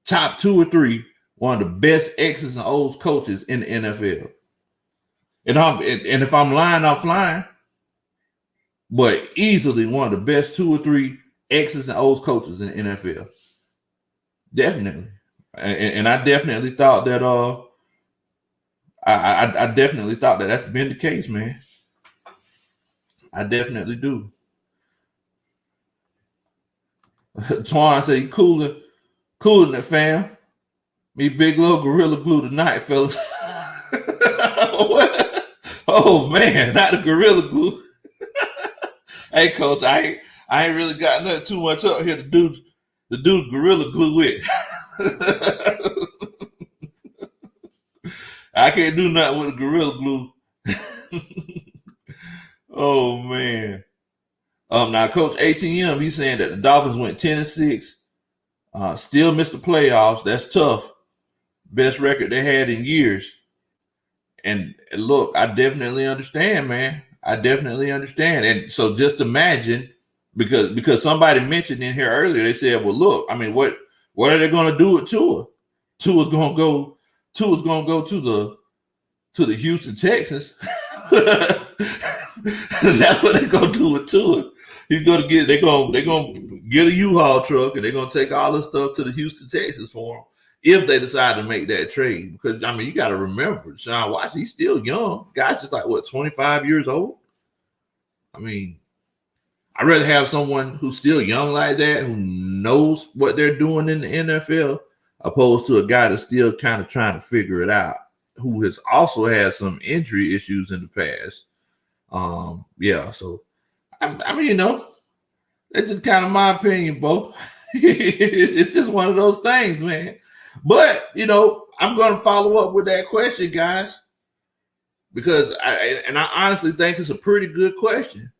top 2 or 3, one of the best X's and O's coaches in the NFL. And if I'm lying, I'm flying. But easily one of the best 2 or 3 X's and O's coaches in the NFL. Definitely. And I definitely thought that I definitely thought that that's been the case, man. I definitely do. Twan said he cooling it, fam. Me Big Low Gorilla Glue tonight, fellas. Oh man, not the Gorilla Glue. Hey, Coach, I ain't really got nothing too much up here to do Gorilla Glue with. I can't do nothing with a Gorilla Glue. Oh man. Now Coach ATM, he's saying that the Dolphins went 10-6, still missed the playoffs. That's tough. Best record they had in years. And look, I definitely understand, man. I definitely understand. And so just imagine, because somebody mentioned in here earlier, they said, well, look, I mean, what are they going to do with Tua? Tua's going to go to the Houston Texans. That's what they're going to do with Tua. They're going to get a U-Haul truck and they're going to take all this stuff to the Houston Texans for him if they decide to make that trade. Because, I mean, you got to remember, Deshaun Watson, he's still young. Guy's just like, 25 years old? I mean, I'd rather have someone who's still young like that, who knows what they're doing in the NFL, opposed to a guy that's still kind of trying to figure it out, who has also had some injury issues in the past. So I mean, that's just kind of my opinion, Bo. It's just one of those things, man. But, I'm going to follow up with that question, guys, because I honestly think it's a pretty good question.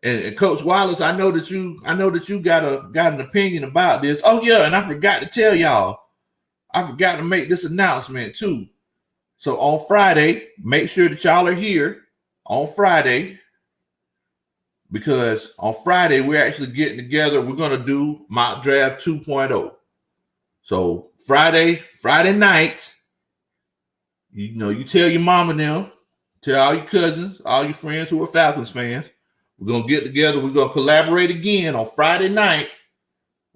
And Coach Wallace, I know that you got an opinion about this. Oh yeah, and I forgot to tell y'all. I forgot to make this announcement too. So on Friday, make sure that y'all are here on Friday, because on Friday we're actually getting together. We're gonna do mock draft 2.0. So Friday night, you tell your mom and them, tell all your cousins, all your friends who are Falcons fans. We're going to get together. We're going to collaborate again on Friday night.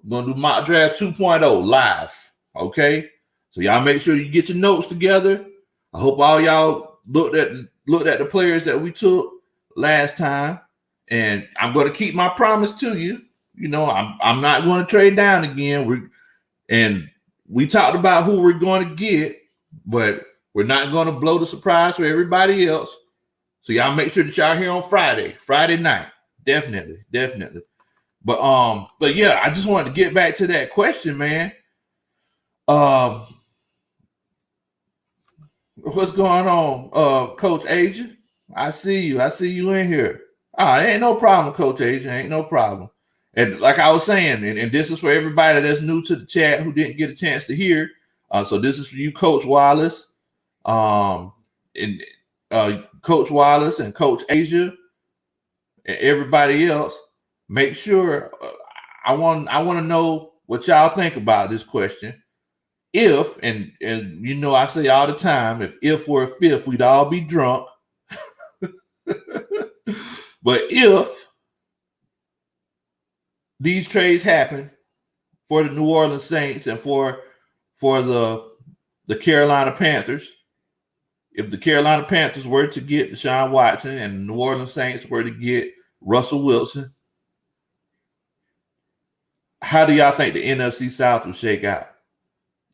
We're going to do mock draft 2.0 live. Okay? So y'all make sure you get your notes together. I hope all y'all looked at the players that we took last time. And I'm going to keep my promise to you. I'm not going to trade down again. We talked about who we're going to get, but we're not going to blow the surprise for everybody else. So y'all make sure that y'all here on Friday night. Definitely. But yeah, I just wanted to get back to that question, man. What's going on, Coach Agent? I see you in here. Ain't no problem, Coach Agent. Ain't no problem. And like I was saying, and this is for everybody that's new to the chat who didn't get a chance to hear. So this is for you, Coach Wallace. Coach Wallace and Coach Asia and everybody else, make sure I want to know what y'all think about this question. If and I say all the time, if we're a fifth, we'd all be drunk. But if these trades happen for the New Orleans Saints and for the Carolina Panthers, if the Carolina Panthers were to get Deshaun Watson and the New Orleans Saints were to get Russell Wilson, how do y'all think the NFC South will shake out?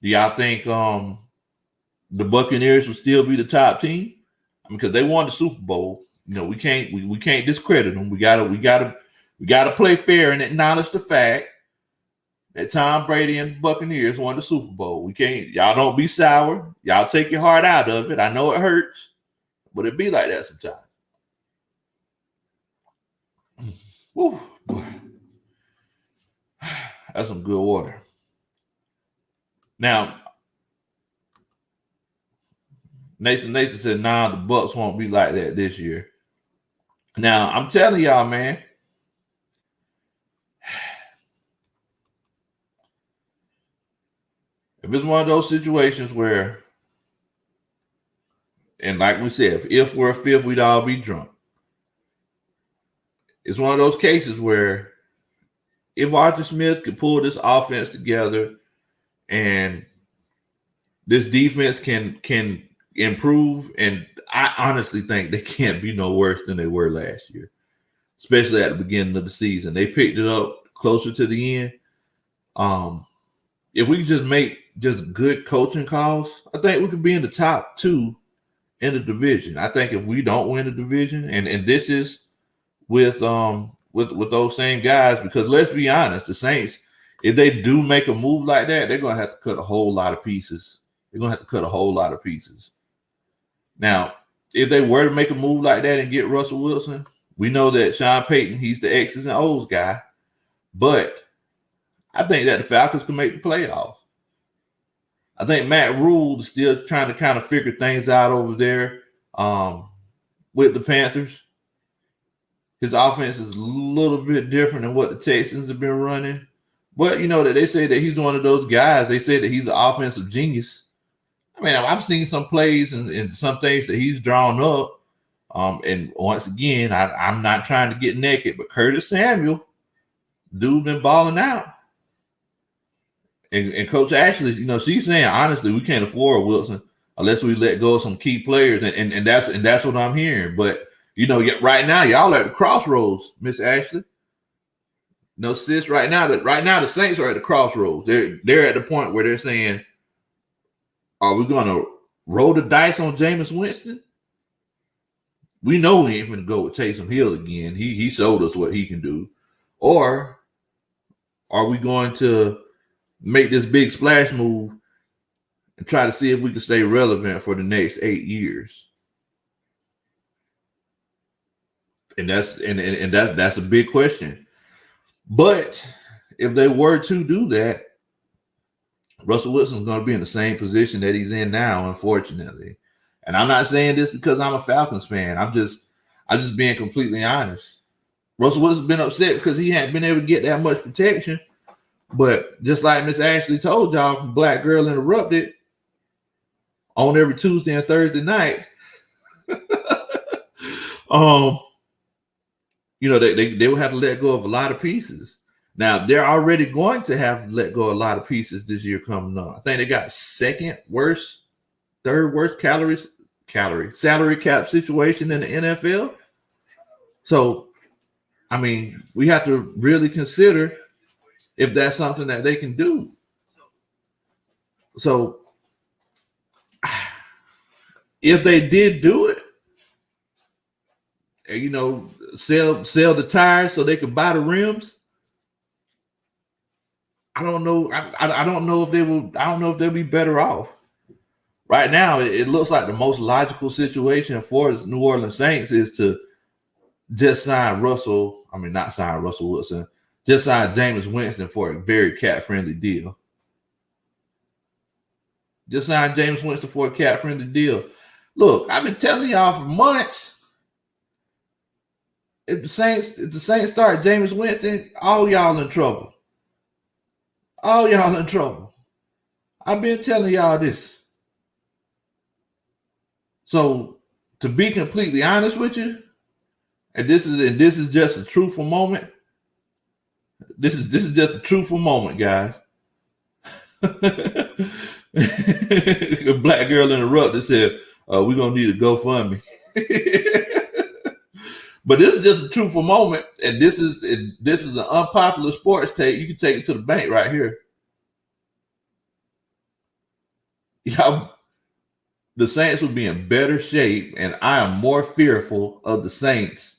Do y'all think the Buccaneers will still be the top team? Because they won the Super Bowl. We can't discredit them. We gotta play fair and acknowledge the fact that Tom Brady and the Buccaneers won the Super Bowl. Y'all don't be sour. Y'all take your heart out of it. I know it hurts, but it be like that sometimes. Woo, boy. That's some good water. Now, Nathan said, nah, the Bucs won't be like that this year. Now, I'm telling y'all, man, if it's one of those situations where, and like we said, if we're a fifth, we'd all be drunk. It's one of those cases where if Arthur Smith could pull this offense together and this defense can improve, and I honestly think they can't be no worse than they were last year, especially at the beginning of the season. They picked it up closer to the end. If we just make just good coaching calls, I think we could be in the top two in the division. I think if we don't win the division, and this is with those same guys, because let's be honest, the Saints, if they do make a move like that, they're gonna have to cut a whole lot of pieces. Now, if they were to make a move like that and get Russell Wilson, we know that Sean Payton, he's the X's and O's guy, but I think that the Falcons can make the playoffs. I think Matt Rule is still trying to kind of figure things out over there with the Panthers. His offense is a little bit different than what the Texans have been running. But, that they say that he's one of those guys. They say that he's an offensive genius. I mean, I've seen some plays and some things that he's drawn up. And once again, I'm not trying to get naked, but Curtis Samuel, dude been balling out. And Coach Ashley, she's saying, honestly, we can't afford Wilson unless we let go of some key players. And that's what I'm hearing. But, right now, y'all are at the crossroads, Miss Ashley. No, sis, right now the Saints are at the crossroads. They're at the point where they're saying, are we going to roll the dice on Jameis Winston? we know we ain't going to go with Taysom Hill again. He showed us what he can do. Or are we going to make this big splash move and try to see if we can stay relevant for the next 8 years? And that's a big question. But if they were to do that, Russell Wilson's going to be in the same position that he's in now, unfortunately. And I'm not saying this because I'm a Falcons fan. I'm just being completely honest. Russell Wilson's been upset because he hadn't been able to get that much protection. But just like Miss Ashley told y'all from Black Girl Interrupted, on every Tuesday and Thursday night, they will have to let go of a lot of pieces. Now, they're already going to have to let go of a lot of pieces this year coming up. I think they got third worst salary cap situation in the NFL. So, I mean, we have to really consider if that's something that they can do. So, if they did do it, sell the tires so they could buy the rims, I don't know. I don't know if they will. I don't know if they'll be better off. Right now, it looks like the most logical situation for the New Orleans Saints is to just sign not sign Russell Wilson, just sign Jameis Winston for a very cap-friendly deal. Just sign Jameis Winston for a cap-friendly deal. Look, I've been telling y'all for months, if the Saints start Jameis Winston, all y'all in trouble. All y'all in trouble. I've been telling y'all this. So, to be completely honest with you, and this is just a truthful moment. This is just a truthful moment, guys. A Black Girl Interrupted said, we're gonna need a GoFundMe. But this is just a truthful moment, and this is an unpopular sports take. You can take it to the bank right here. Y'all, the Saints would be in better shape, and I am more fearful of the Saints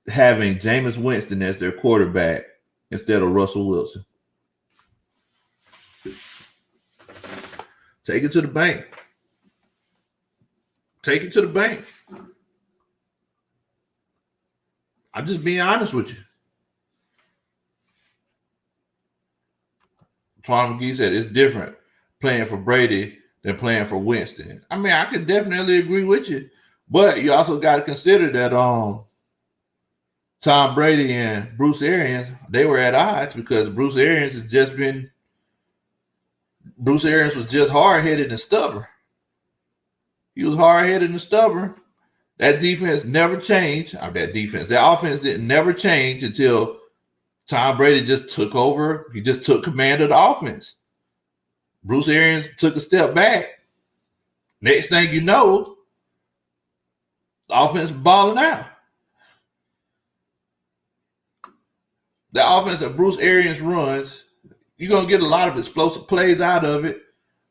having Jameis Winston as their quarterback instead of Russell Wilson. Take it to the bank. Take it to the bank. I'm just being honest with you. Twan McGee said it's different playing for Brady than playing for Winston. I mean, I could definitely agree with you, but you also got to consider that Tom Brady and Bruce Arians, they were at odds because Bruce Arians was just hard-headed and stubborn. He was hard-headed and stubborn. That defense never changed. That offense didn't never change until Tom Brady just took over. He just took command of the offense. Bruce Arians took a step back. Next thing you know, the offense is balling out. The offense that Bruce Arians runs, you're going to get a lot of explosive plays out of it,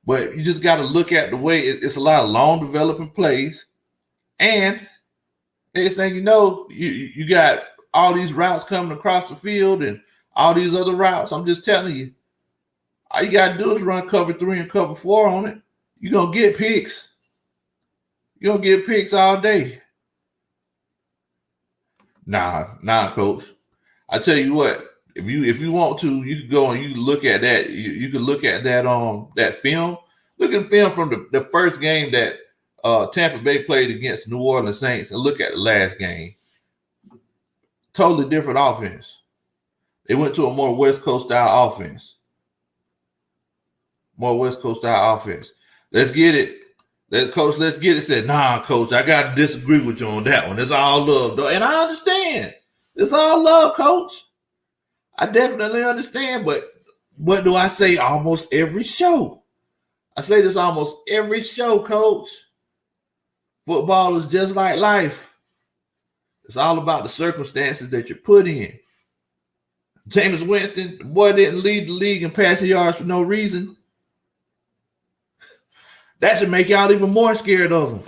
but you just got to look at the way it's a lot of long developing plays. And next thing you know, you got all these routes coming across the field and all these other routes. I'm just telling you, all you got to do is run cover 3 and cover 4 on it. You're going to get picks. You're going to get picks all day. Nah, coach. I tell you what, if you want to, you can go and you can look at that. You can look at that film. Look at the film from the first game that Tampa Bay played against New Orleans Saints and look at the last game. Totally different offense. They went to a more West Coast style offense. More West Coast style offense. Let's get it. Let's get it. Said, nah, coach, I got to disagree with you on that one. It's all love, though. And I understand. It's all love, coach. I definitely understand, but what do I say almost every show? I say this almost every show, coach. Football is just like life. It's all about the circumstances that you're put in. Jameis Winston, the boy didn't lead the league in passing yards for no reason. That should make y'all even more scared of him.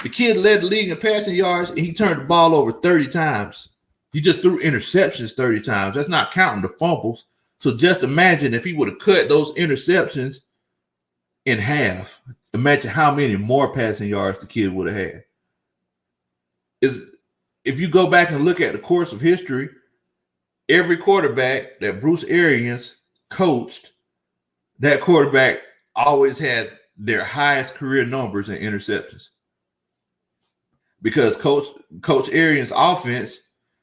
The kid led the league in passing yards, and he turned the ball over 30 times. He just threw interceptions 30 times. That's not counting the fumbles. So just imagine if he would have cut those interceptions in half. Imagine how many more passing yards the kid would have had. If you go back and look at the course of history, every quarterback that Bruce Arians coached, that quarterback always had their highest career numbers in interceptions. Because Coach Arians' offense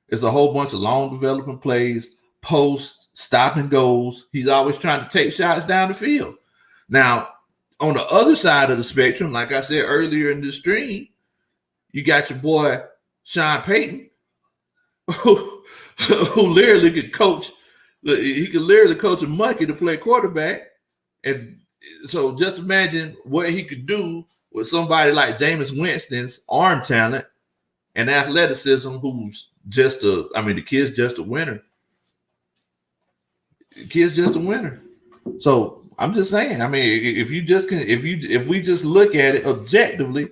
is a whole bunch of long developing plays, posts, stop and goes. He's always trying to take shots down the field. Now, on the other side of the spectrum, like I said earlier in the stream, you got your boy Sean Payton, who literally could coach. He could literally coach a monkey to play quarterback. And so just imagine what he could do with somebody like Jameis Winston's arm talent and athleticism, who's the kid's just a winner. The kid's just a winner. So I'm just saying, if we just look at it objectively,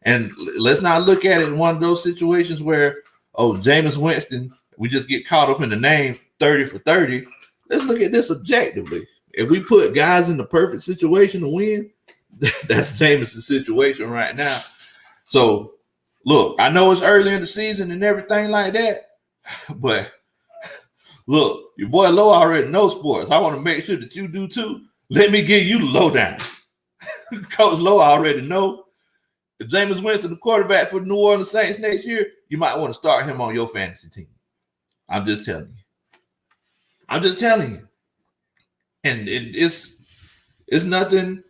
and let's not look at it in one of those situations where, Jameis Winston, we just get caught up in the name 30 for 30. Let's look at this objectively. If we put guys in the perfect situation to win, that's Jameis' situation right now. So, look, I know it's early in the season and everything like that, but look, your boy Lowe already knows sports. I want to make sure that you do too. Let me give you the lowdown. Coach Lowe already know. If Jameis Winston, the quarterback for the New Orleans Saints next year, you might want to start him on your fantasy team. I'm just telling you. And it's nothing.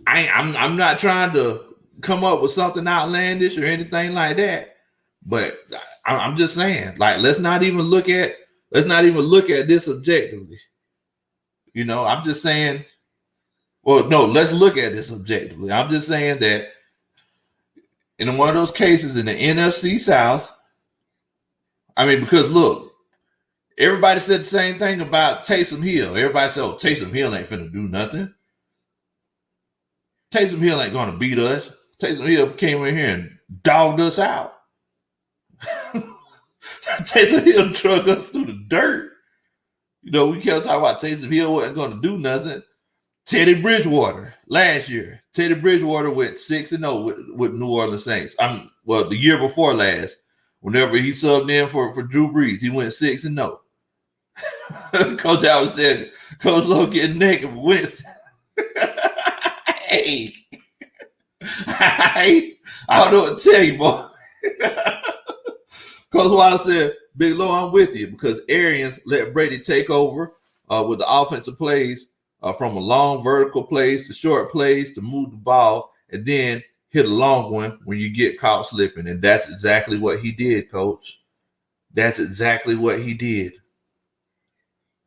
I'm not trying to come up with something outlandish or anything like that. But I'm just saying, like, let's not even look at this objectively. I'm just saying. Well, no, let's look at this objectively. I'm just saying that in one of those cases in the NFC South, because look, everybody said the same thing about Taysom Hill. Everybody said, Taysom Hill ain't finna do nothing. Taysom Hill ain't gonna beat us. Taysom Hill came in here and dogged us out. Taysom Hill drug us through the dirt. We kept talking about Taysom Hill wasn't gonna do nothing. Teddy Bridgewater last year. Teddy Bridgewater went 6-0 with New Orleans Saints. The year before last, whenever he subbed in for Drew Brees, he went 6-0. Coach Allen said, Coach Lowe getting naked with Winston. Hey, I don't know what to tell you, boy. Coach Wallace said, Big Low, I'm with you, because Arians let Brady take over with the offensive plays. From a long vertical plays to short plays to move the ball and then hit a long one when you get caught slipping. And that's exactly what he did, Coach. That's exactly what he did.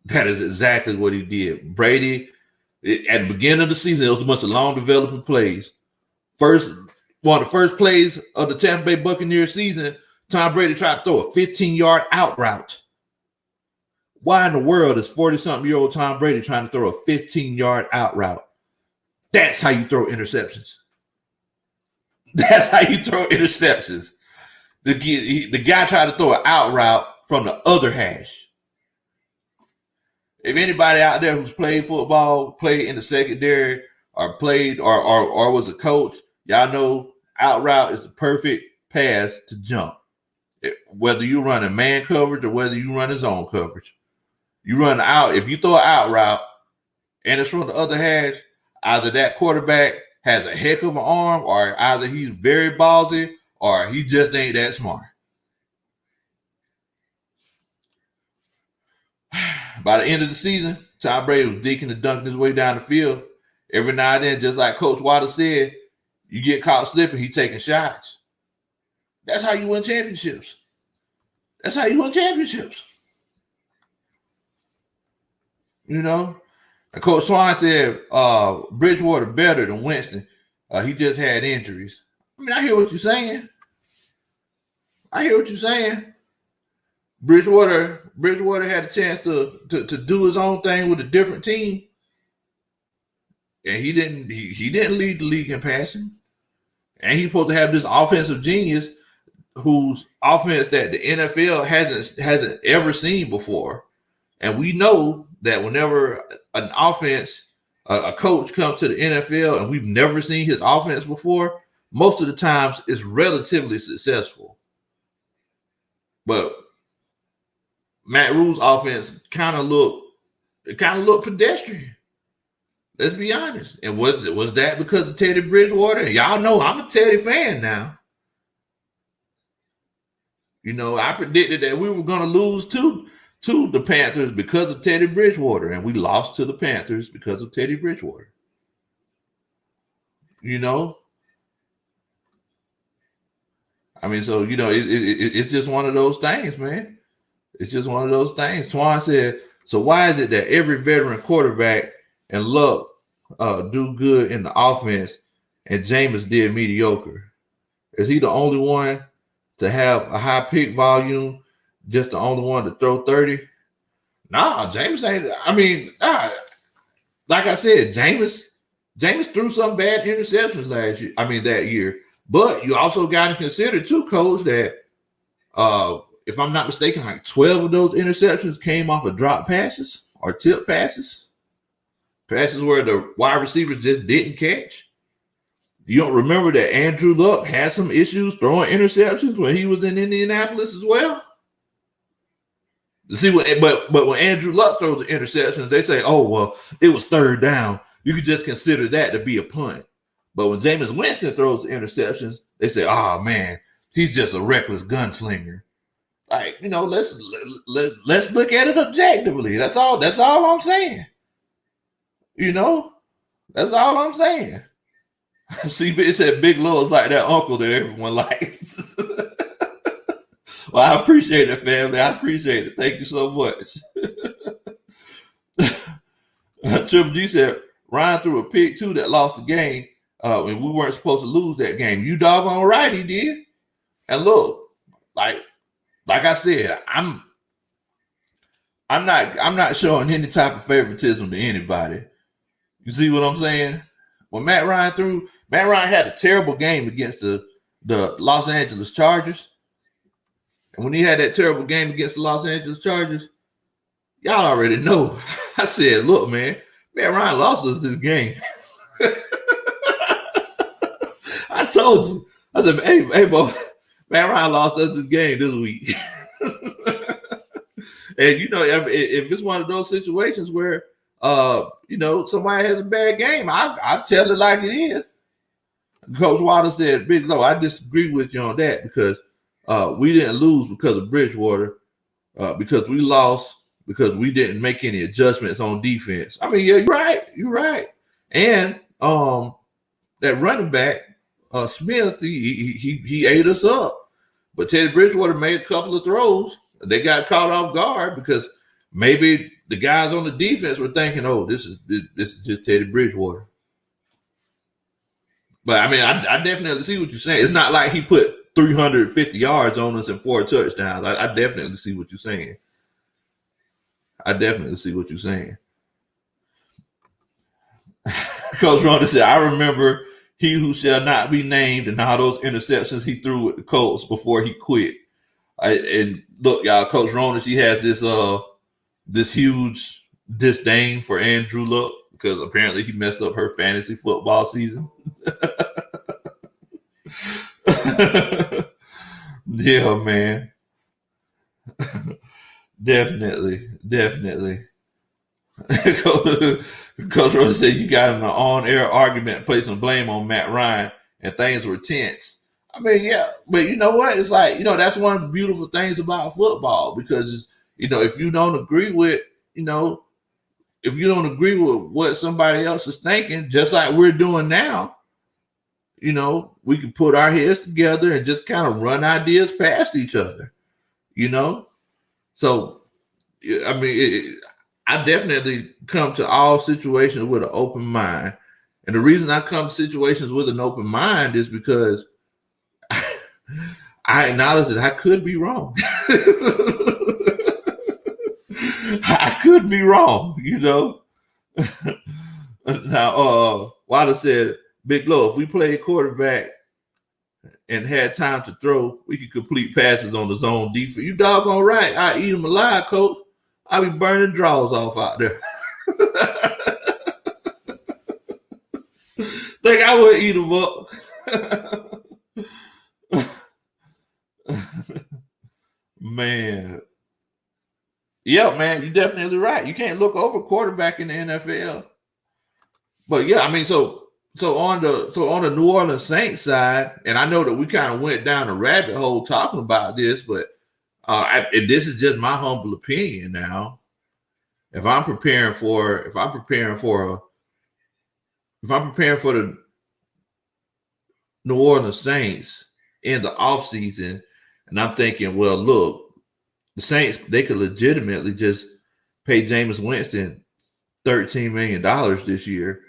That is exactly what he did. Brady, at the beginning of the season, it was a bunch of long developing plays. One of the first plays of the Tampa Bay Buccaneers season, Tom Brady tried to throw a 15-yard out route. Why in the world is 40-something-year-old Tom Brady trying to throw a 15-yard out route? That's how you throw interceptions. That's how you throw interceptions. The guy tried to throw an out route from the other hash. If anybody out there who's played football, played in the secondary, or played or was a coach, y'all know out route is the perfect pass to jump. Whether you run a man coverage or whether you run a zone coverage. You run out. If you throw an out route and it's from the other hash, either that quarterback has a heck of an arm, or either he's very ballsy, or he just ain't that smart. By the end of the season, Tom Brady was deaking and dunking his way down the field. Every now and then, just like Coach Water said, you get caught slipping, he's taking shots. That's how you win championships. And Coach Swan said Bridgewater better than Winston. He just had injuries. I hear what you're saying. Bridgewater had a chance to do his own thing with a different team. and he didn't lead the league in passing. And he's supposed to have this offensive genius whose offense that the NFL hasn't ever seen before. And we know that whenever an offense, a coach comes to the NFL and we've never seen his offense before, most of the times it's relatively successful. But Matt Rule's offense kind of looked pedestrian. Let's be honest. And was that because of Teddy Bridgewater? And y'all know I'm a Teddy fan now. You know, I predicted that we were going to lose to the Panthers because of Teddy Bridgewater, and we lost to the Panthers because of Teddy Bridgewater. You know? I mean, so, you know, it's just one of those things, man. It's just one of those things. Twan said, so why is it that every veteran quarterback and Luck do good in the offense and Jameis did mediocre? Is he the only one to have a high pick volume, just the only one to throw 30? Nah, Jameis ain't. I mean, like I said, Jameis threw some bad interceptions that year. But you also got to consider too, Coach, that if I'm not mistaken, like 12 of those interceptions came off of drop passes or tip passes where the wide receivers just didn't catch. You don't remember that Andrew Luck had some issues throwing interceptions when he was in Indianapolis as well? See, but when Andrew Luck throws the interceptions, they say, "Oh well, it was third down. You could just consider that to be a punt." But when Jameis Winston throws the interceptions, they say, "Oh man, he's just a reckless gunslinger." Like, you know, let's look at it objectively. That's all I'm saying. You know, that's all I'm saying. See, it said Big Low's like that uncle that everyone likes. Well, I appreciate it, family. I appreciate it. Thank you so much. Triple G said, Ryan threw a pick too that lost the game when we weren't supposed to lose that game. You doggone right he did. And look, like I said, I'm not showing any type of favoritism to anybody. You see what I'm saying? When Matt Ryan had a terrible game against the Los Angeles Chargers. And when he had that terrible game against the Los Angeles Chargers, y'all already know. I said, look, man, Matt Ryan lost us this game. I told you. I said, hey, boy, Matt Ryan lost us this game this week. And, you know, if it's one of those situations where, you know, somebody has a bad game, I tell it like it is. Coach Water said, Big Low, I disagree with you on that because we didn't lose because of Bridgewater, because we lost because we didn't make any adjustments on defense. I mean, yeah, you're right. And that running back, Smith, he ate us up. But Teddy Bridgewater made a couple of throws. They got caught off guard because maybe the guys on the defense were thinking, "Oh, this is just Teddy Bridgewater." But I mean, I definitely see what you're saying. It's not like he put 350 yards on us and 4 touchdowns. I definitely see what you're saying. Coach Ronda said, "I remember he who shall not be named and all those interceptions he threw at the Colts before he quit." And look, y'all, Coach Ronda, she has this huge disdain for Andrew Luck because apparently he messed up her fantasy football season. Yeah, man. Definitely. Coach Rose said you got in an on-air argument, place some blame on Matt Ryan, and things were tense. I mean, yeah, but you know what? It's like, you know, that's one of the beautiful things about football because, you know, if you don't agree with, you know, if you don't agree with what somebody else is thinking, just like we're doing now, you know, we can put our heads together and just kind of run ideas past each other, you know? So, I mean, I definitely come to all situations with an open mind. And the reason I come to situations with an open mind is because I acknowledge that I could be wrong. I could be wrong, you know? Now, Wilder said, Big Low, if we played quarterback and had time to throw, we could complete passes on the zone defense. You doggone right. I eat them alive, coach. I be burning draws off out there. Think I would eat them up. Man. Yeah, man, you're definitely right. You can't look over quarterback in the NFL. But yeah, I mean, so on the New Orleans Saints side, and I know that we kind of went down a rabbit hole talking about this, but this is just my humble opinion now. If I'm preparing for the New Orleans Saints in the offseason, and I'm thinking, well, look, the Saints, they could legitimately just pay Jameis Winston $13 million this year,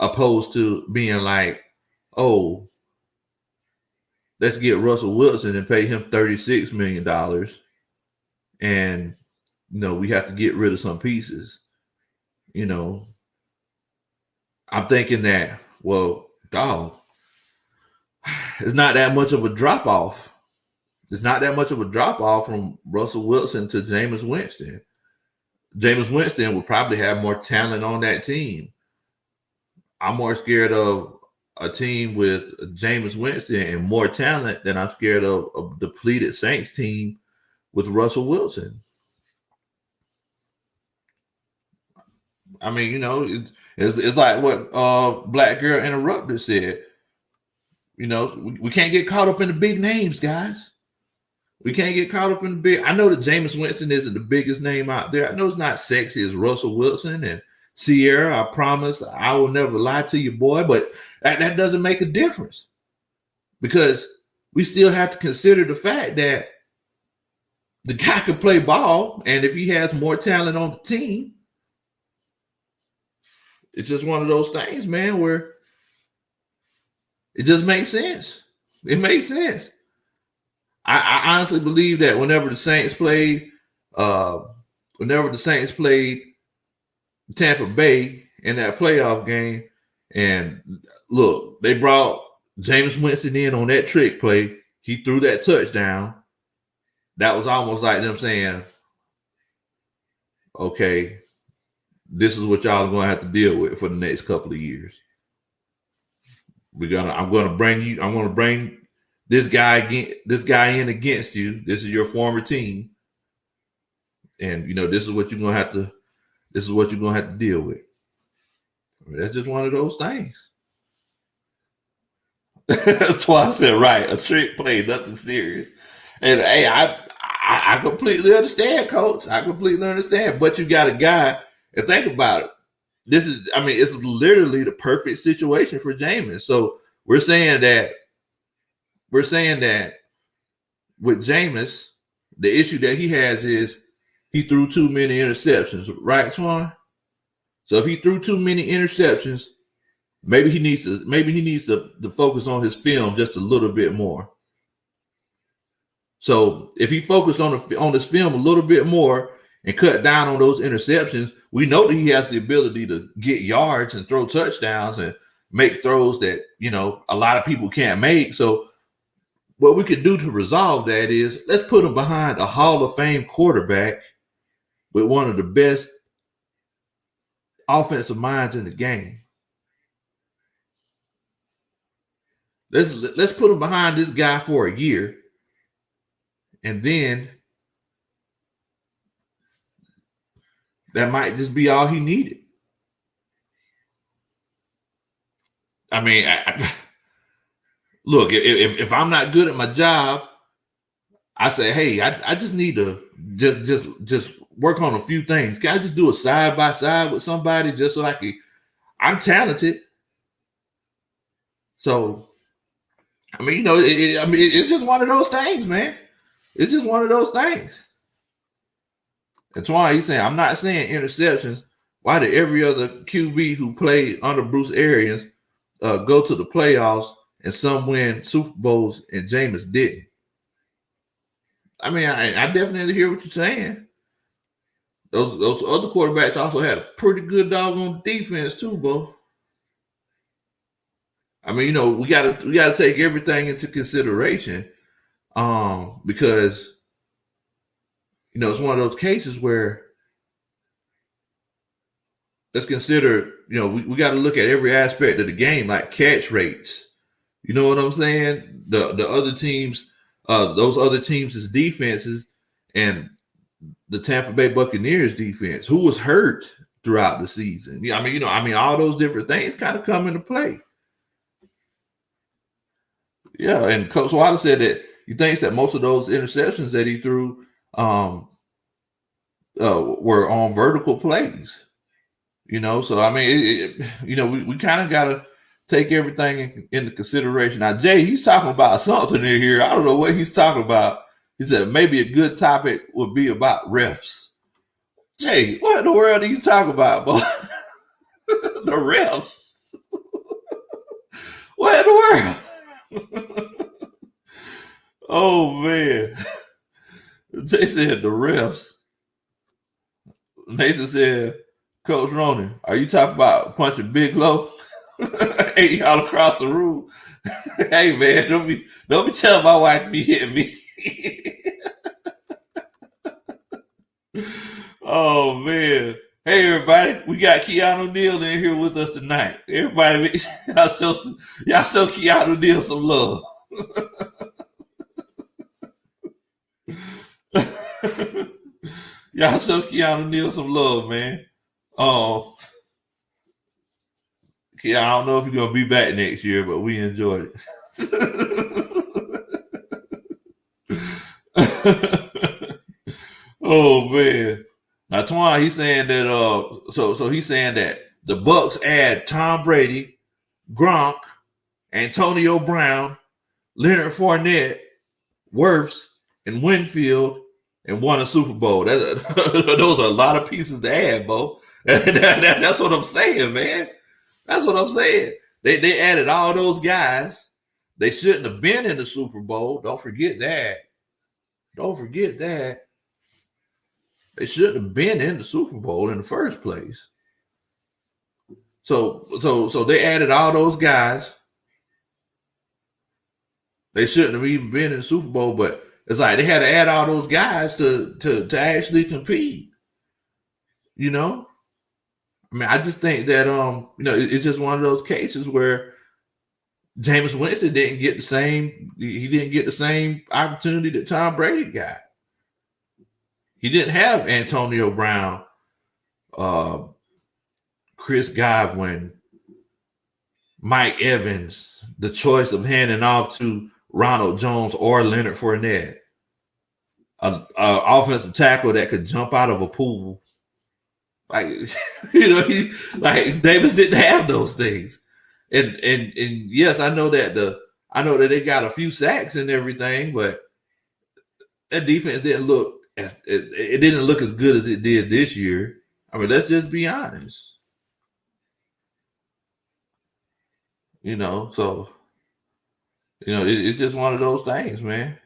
opposed to being like, oh, let's get Russell Wilson and pay him $36 million. And, we have to get rid of some pieces. I'm thinking that, well, dog, it's not that much of a drop-off. It's not that much of a drop-off from Russell Wilson to Jameis Winston. Jameis Winston would probably have more talent on that team. I'm more scared of a team with Jameis Winston and more talent than I'm scared of a depleted Saints team with Russell Wilson. I mean, it's like what Black Girl Interrupted said. We can't get caught up in the big names, guys. We can't get caught up in the big. I know that Jameis Winston isn't the biggest name out there. I know it's not sexy as Russell Wilson and Sierra. I promise I will never lie to you, boy. But that doesn't make a difference, because we still have to consider the fact that the guy can play ball, and if he has more talent on the team, it's just one of those things, man, where it just makes sense. It makes sense. I honestly believe that whenever the Saints played Tampa Bay in that playoff game, and look, they brought Jameis Winston in on that trick play. He threw that touchdown. That was almost like them saying, okay, this is what y'all are going to have to deal with for the next couple of years. I'm going to bring this guy in against you. This is your former team. And this is what you're going to have to deal with. I mean, that's just one of those things. That's why I said, right, a trick play, nothing serious. And hey, I completely understand, Coach. I completely understand. But you got a guy, and think about it. It's literally the perfect situation for Jameis. So we're saying that with Jameis, the issue that he has is he threw too many interceptions, right, Twan? So if he threw too many interceptions, maybe he needs to focus on his film just a little bit more. So if he focused on his film a little bit more and cut down on those interceptions, we know that he has the ability to get yards and throw touchdowns and make throws that, a lot of people can't make. So what we could do to resolve that is let's put him behind a Hall of Fame quarterback with one of the best offensive minds in the game. Let's put him behind this guy for a year, and then that might just be all he needed. I mean, look, if I'm not good at my job, I say, hey, I just need to just work on a few things. Can I just do a side by side with somebody just so I'm talented. So, I mean, it's just one of those things, man. It's just one of those things. That's why he's saying, I'm not saying interceptions. Why did every other QB who played under Bruce Arians go to the playoffs and some win Super Bowls and Jameis didn't? I mean, I definitely hear what you're saying. those other quarterbacks also had a pretty good doggone defense too, bro. I mean, we gotta take everything into consideration, because it's one of those cases where let's consider, we got to look at every aspect of the game, like catch rates. You know what I'm saying? The other teams, those other teams' defenses, and the Tampa Bay Buccaneers defense, who was hurt throughout the season. Yeah, I mean, all those different things kind of come into play. Yeah, and Coach Water said that he thinks that most of those interceptions that he threw were on vertical plays. So I mean, we kind of got to take everything into consideration. Now, Jay, he's talking about something in here. I don't know what he's talking about. He said maybe a good topic would be about refs. Jay, what in the world are you talking about, boy? The refs. What in the world? Oh, man. Jay said the refs. Nathan said, Coach Ronan, are you talking about punching Big Low? Hey, y'all across the room. Hey, man, don't be telling my wife to be hitting me. Oh, man. Hey, everybody. We got Keanu Neal in here with us tonight. Everybody, y'all show Keanu Neal some love. Y'all show Keanu Neal some love, man. Yeah, I don't know if you're gonna be back next year, but we enjoyed it. Oh man! Now Twan, he's saying that so he's saying that the Bucks add Tom Brady, Gronk, Antonio Brown, Leonard Fournette, Wirfs, and Winfield, and won a Super Bowl. Those are a lot of pieces to add, Bo. That's what I'm saying, man. That's what I'm saying. They added all those guys. They shouldn't have been in the Super Bowl. Don't forget that. They shouldn't have been in the Super Bowl in the first place. So they added all those guys. They shouldn't have even been in the Super Bowl, but it's like they had to add all those guys to actually compete. I mean, I just think that it's just one of those cases where Jameis Winston didn't get the same opportunity that Tom Brady got. He didn't have Antonio Brown, Chris Godwin, Mike Evans, the choice of handing off to Ronald Jones or Leonard Fournette, an offensive tackle that could jump out of a pool. Like, Davis didn't have those things. And yes, I know that they got a few sacks and everything, but that defense didn't look as good as it did this year. I mean, let's just be honest. So it's just one of those things, man.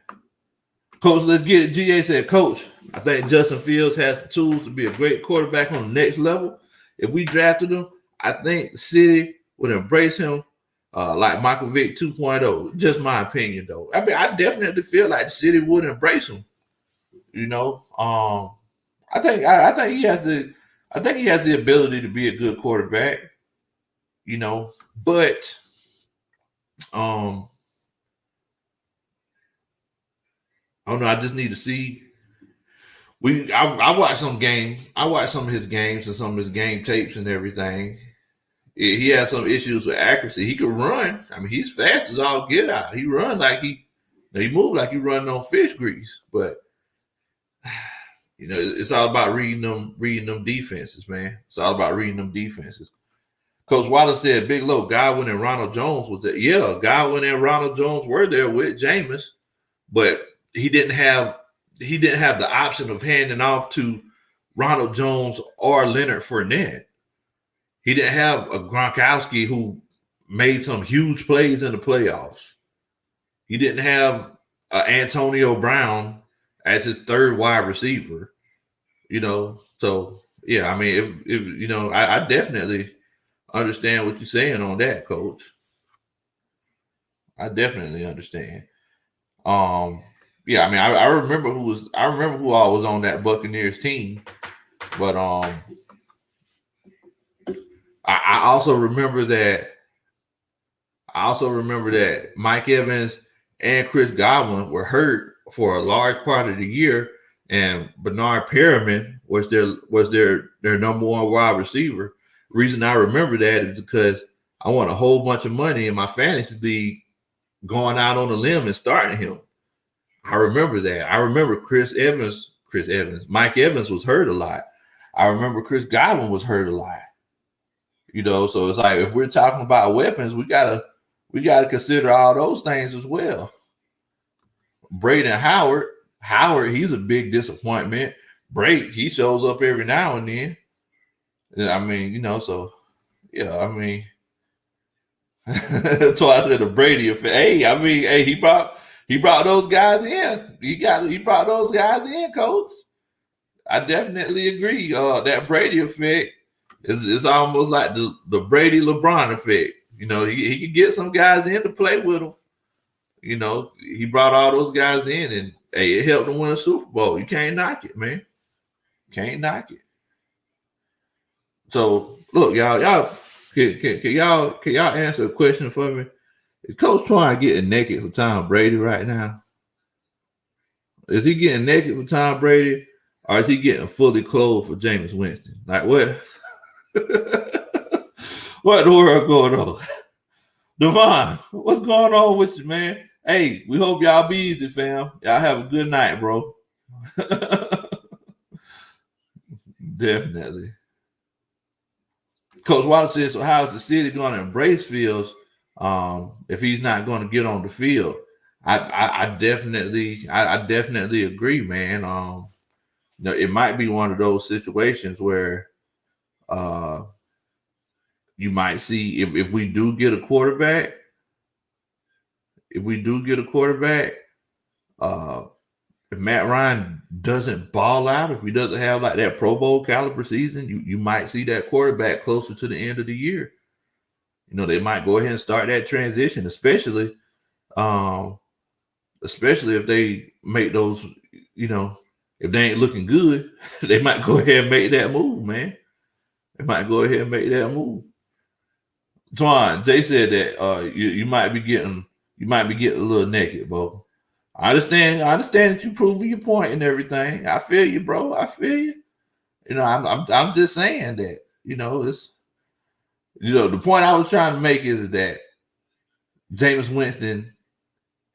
Coach, let's get it. GA said, Coach, I think Justin Fields has the tools to be a great quarterback on the next level. If we drafted him, I think the city would embrace him like Michael Vick 2.0. Just my opinion, though. I mean, I definitely feel like the city would embrace him. I think he has the ability to be a good quarterback. But I don't know. I just need to see. I watched some games. I watched some of his games and some of his game tapes and everything. He has some issues with accuracy. He could run. I mean, he's fast as all get out. He run like he moved like he running on fish grease. But it's all about reading them defenses, man. It's all about reading them defenses. Coach Wallace said, Big Low, Godwin and Ronald Jones was there. Yeah, Godwin and Ronald Jones were there with Jameis, but he didn't have the option of handing off to Ronald Jones or Leonard Fournette. He didn't have a Gronkowski who made some huge plays in the playoffs. He didn't have Antonio Brown as his third wide receiver. So yeah, I mean, I definitely understand what you're saying on that, Coach. I definitely understand. Yeah, I mean, I remember who all was on that Buccaneers team, but I also remember that. I also remember that Mike Evans and Chris Godwin were hurt for a large part of the year, and Bernard Perriman was their number one wide receiver. Reason I remember that is because I won a whole bunch of money in my fantasy league going out on a limb and starting him. I remember that. I remember Mike Evans was hurt a lot. I remember Chris Godwin was hurt a lot. So it's like if we're talking about weapons, we gotta consider all those things as well. Braden Howard, he's a big disappointment. He shows up every now and then. I mean, so yeah, I mean, that's why I said the Brady effect. Hey, he brought those guys in. He brought those guys in, Coach. I definitely agree. That Brady effect is almost like the Brady LeBron effect. He could get some guys in to play with him. He brought all those guys in, and hey, it helped him win a Super Bowl. You can't knock it, man. Can't knock it. So look, y'all can y'all answer a question for me? Is Coach Twan getting naked for Tom Brady right now? Is he getting naked for Tom Brady, or is he getting fully clothed for Jameis Winston? Like what? What in the world going on? Devon, what's going on with you, man? Hey, we hope y'all be easy, fam. Y'all have a good night, bro. Definitely. Coach Wallace says, so how is the city going to embrace Fields if he's not going to get on the field? I definitely agree, man. It might be one of those situations where you might see if we do get a quarterback, if Matt Ryan doesn't ball out, if he doesn't have like that Pro Bowl caliber season, you might see that quarterback closer to the end of the year. They might go ahead and start that transition, especially if they make those, if they ain't looking good, they might go ahead and make that move, man. They might go ahead and make that move. Twan, Jay said that you might be getting a little naked, bro. I understand that you proving your point and everything. I feel you, bro. I feel you. I'm just saying that, it's the point I was trying to make is that Jameis Winston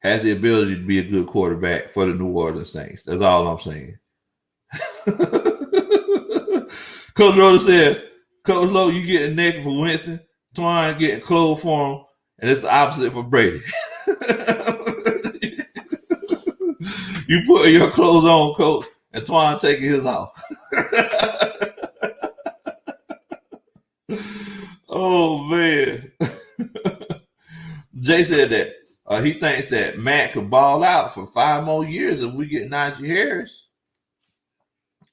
has the ability to be a good quarterback for the New Orleans Saints. That's all I'm saying. Coach Rhoda said, Coach Lowe, you getting naked for Winston, Twine getting clothes for him, and it's the opposite for Brady. You putting your clothes on, Coach, and Twine taking his off. Oh, man. Jay said that he thinks that Matt could ball out for 5 more years if we get Najee Harris.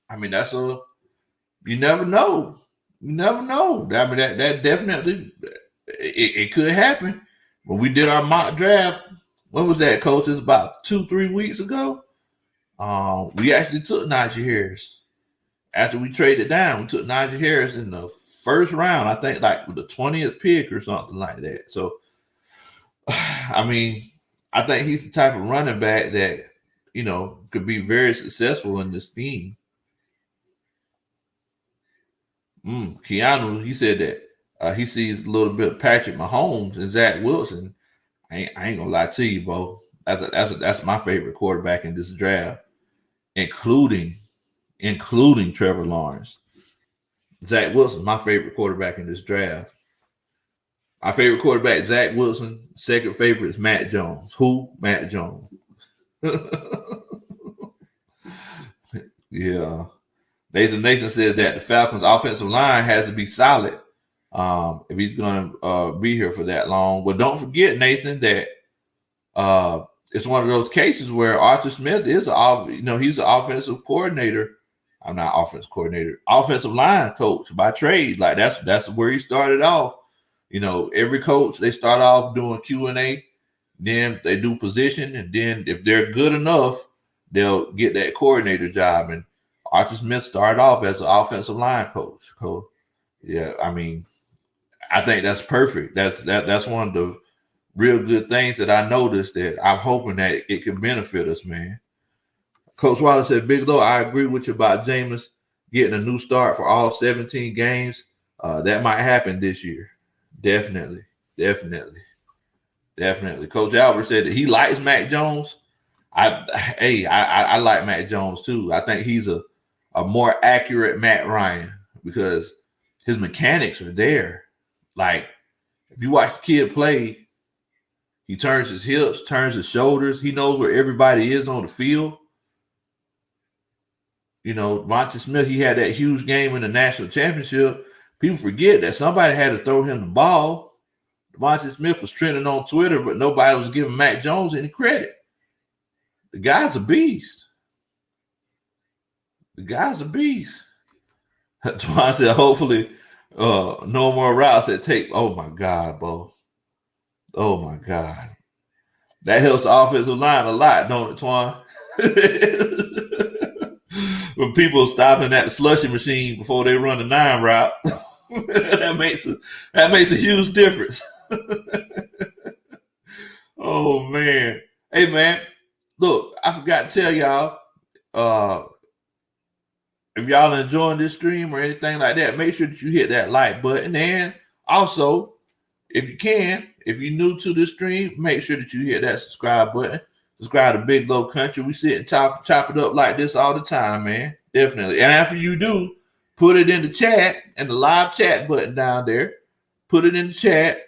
I mean, you never know. You never know. I mean, that definitely, it could happen. When we did our mock draft, when was that, Coach? It's about 2-3 weeks ago. We actually took Najee Harris. After we traded down, we took Najee Harris in the first round, I think like with the 20th pick or something like that. So, I mean, I think he's the type of running back that, could be very successful in this scheme. Keanu, he said that he sees a little bit of Patrick Mahomes and Zach Wilson. I ain't gonna lie to you, bro. That's my favorite quarterback in this draft, including Trevor Lawrence. Zach Wilson, my favorite quarterback in this draft. My favorite quarterback, Zach Wilson. Second favorite is Matt Jones. Who? Matt Jones. Yeah. Nathan says that the Falcons' offensive line has to be solid if he's going to be here for that long. But don't forget, Nathan, that it's one of those cases where Arthur Smith is he's the offensive coordinator. I'm not offensive coordinator, offensive line coach by trade. Like that's where he started off. You know, every coach, they start off doing Q&A, then they do position, and then if they're good enough, they'll get that coordinator job. And Arthur Smith started off as an offensive line coach. So, yeah, I mean, I think that's perfect. That's one of the real good things that I noticed that I'm hoping that it can benefit us, man. Coach Wallace said, Bigelow, I agree with you about Jameis getting a new start for all 17 games. That might happen this year. Definitely. Coach Albert said that he likes Mac Jones. I like Mac Jones too. I think he's a more accurate Matt Ryan because his mechanics are there. Like, if you watch the kid play, he turns his hips, turns his shoulders. He knows where everybody is on the field. You know, Devontae Smith, he had that huge game in the national championship. People forget that somebody had to throw him the ball. Devontae Smith was trending on Twitter, but nobody was giving Mac Jones any credit. The guy's a beast. Devon said, hopefully, no more routes that take. Oh, my God, bro. Oh, my God. That helps the offensive line a lot, don't it, Twan? When people stopping at the slushy machine before they run the 9 route, that makes a huge difference. Oh, man. Hey, man, look, I forgot to tell y'all, if y'all enjoying this stream or anything like that, make sure that you hit that like button. And also, if you're new to this stream, make sure that you hit that subscribe button. Subscribe to Big Low Country. We sit and chop it up like this all the time, man. Definitely. And after you do, put it in the chat and the live chat button down there. Put it in the chat,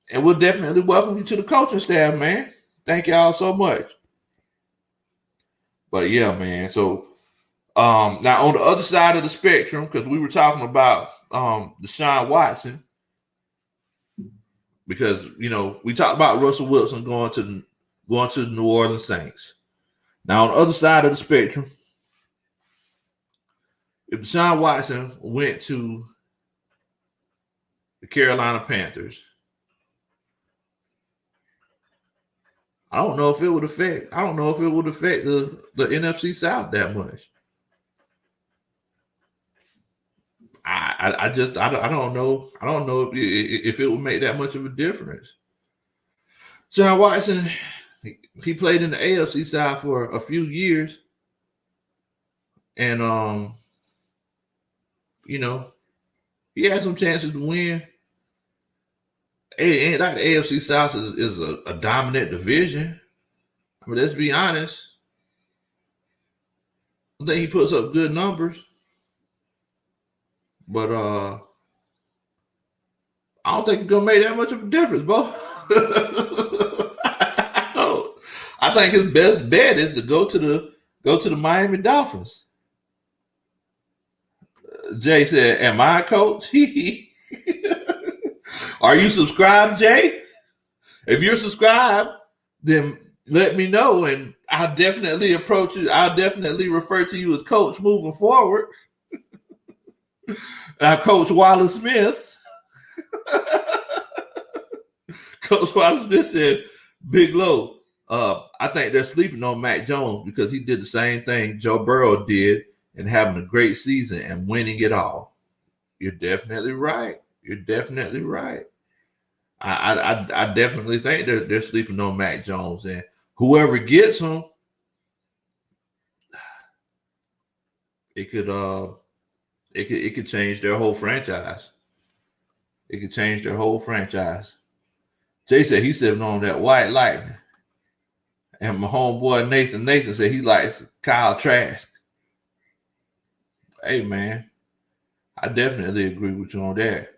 and we'll definitely welcome you to the coaching staff, man. Thank y'all so much. But yeah, man. So now on the other side of the spectrum, because we were talking about Deshaun Watson, because you know we talked about Russell Wilson going to the New Orleans Saints. Now, on the other side of the spectrum, if Deshaun Watson went to the Carolina Panthers, I don't know if it would affect the NFC South that much. I don't know. I don't know if it would make that much of a difference. Deshaun Watson, he played in the AFC side for a few years, and you know, he had some chances to win. It ain't like the AFC South is a dominant division. I mean, let's be honest. I think he puts up good numbers, but I don't think it's gonna make that much of a difference, bro. I think his best bet is to go to the Miami Dolphins. Jay said, "Am I a coach?" Are you subscribed, Jay? If you're subscribed, then let me know, and I'll definitely approach you. I'll definitely refer to you as coach moving forward. Coach Wallace Smith. Coach Wallace Smith said, "Big Low. I think they're sleeping on Mac Jones because he did the same thing Joe Burrow did and having a great season and winning it all." You're definitely right. I definitely think they're sleeping on Mac Jones, and whoever gets him, it could change their whole franchise. Jay said he's sitting on that white lightning. And my homeboy Nathan said he likes Kyle Trask. Hey, man, I definitely agree with you on that.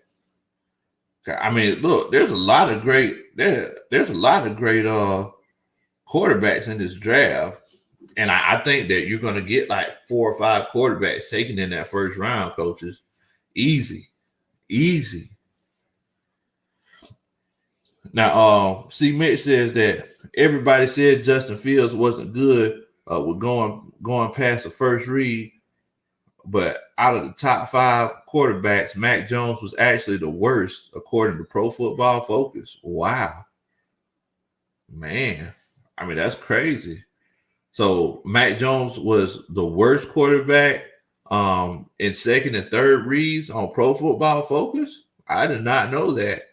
I mean, look, there's a lot of great quarterbacks in this draft, and I think that you're going to get like 4 or 5 quarterbacks taken in that first round, coaches. Easy. Now, C. Mitch says that everybody said Justin Fields wasn't good with going past the first read. But out of the top 5 quarterbacks, Mac Jones was actually the worst according to Pro Football Focus. Wow. Man, I mean, that's crazy. So Mac Jones was the worst quarterback in second and third reads on Pro Football Focus. I did not know that.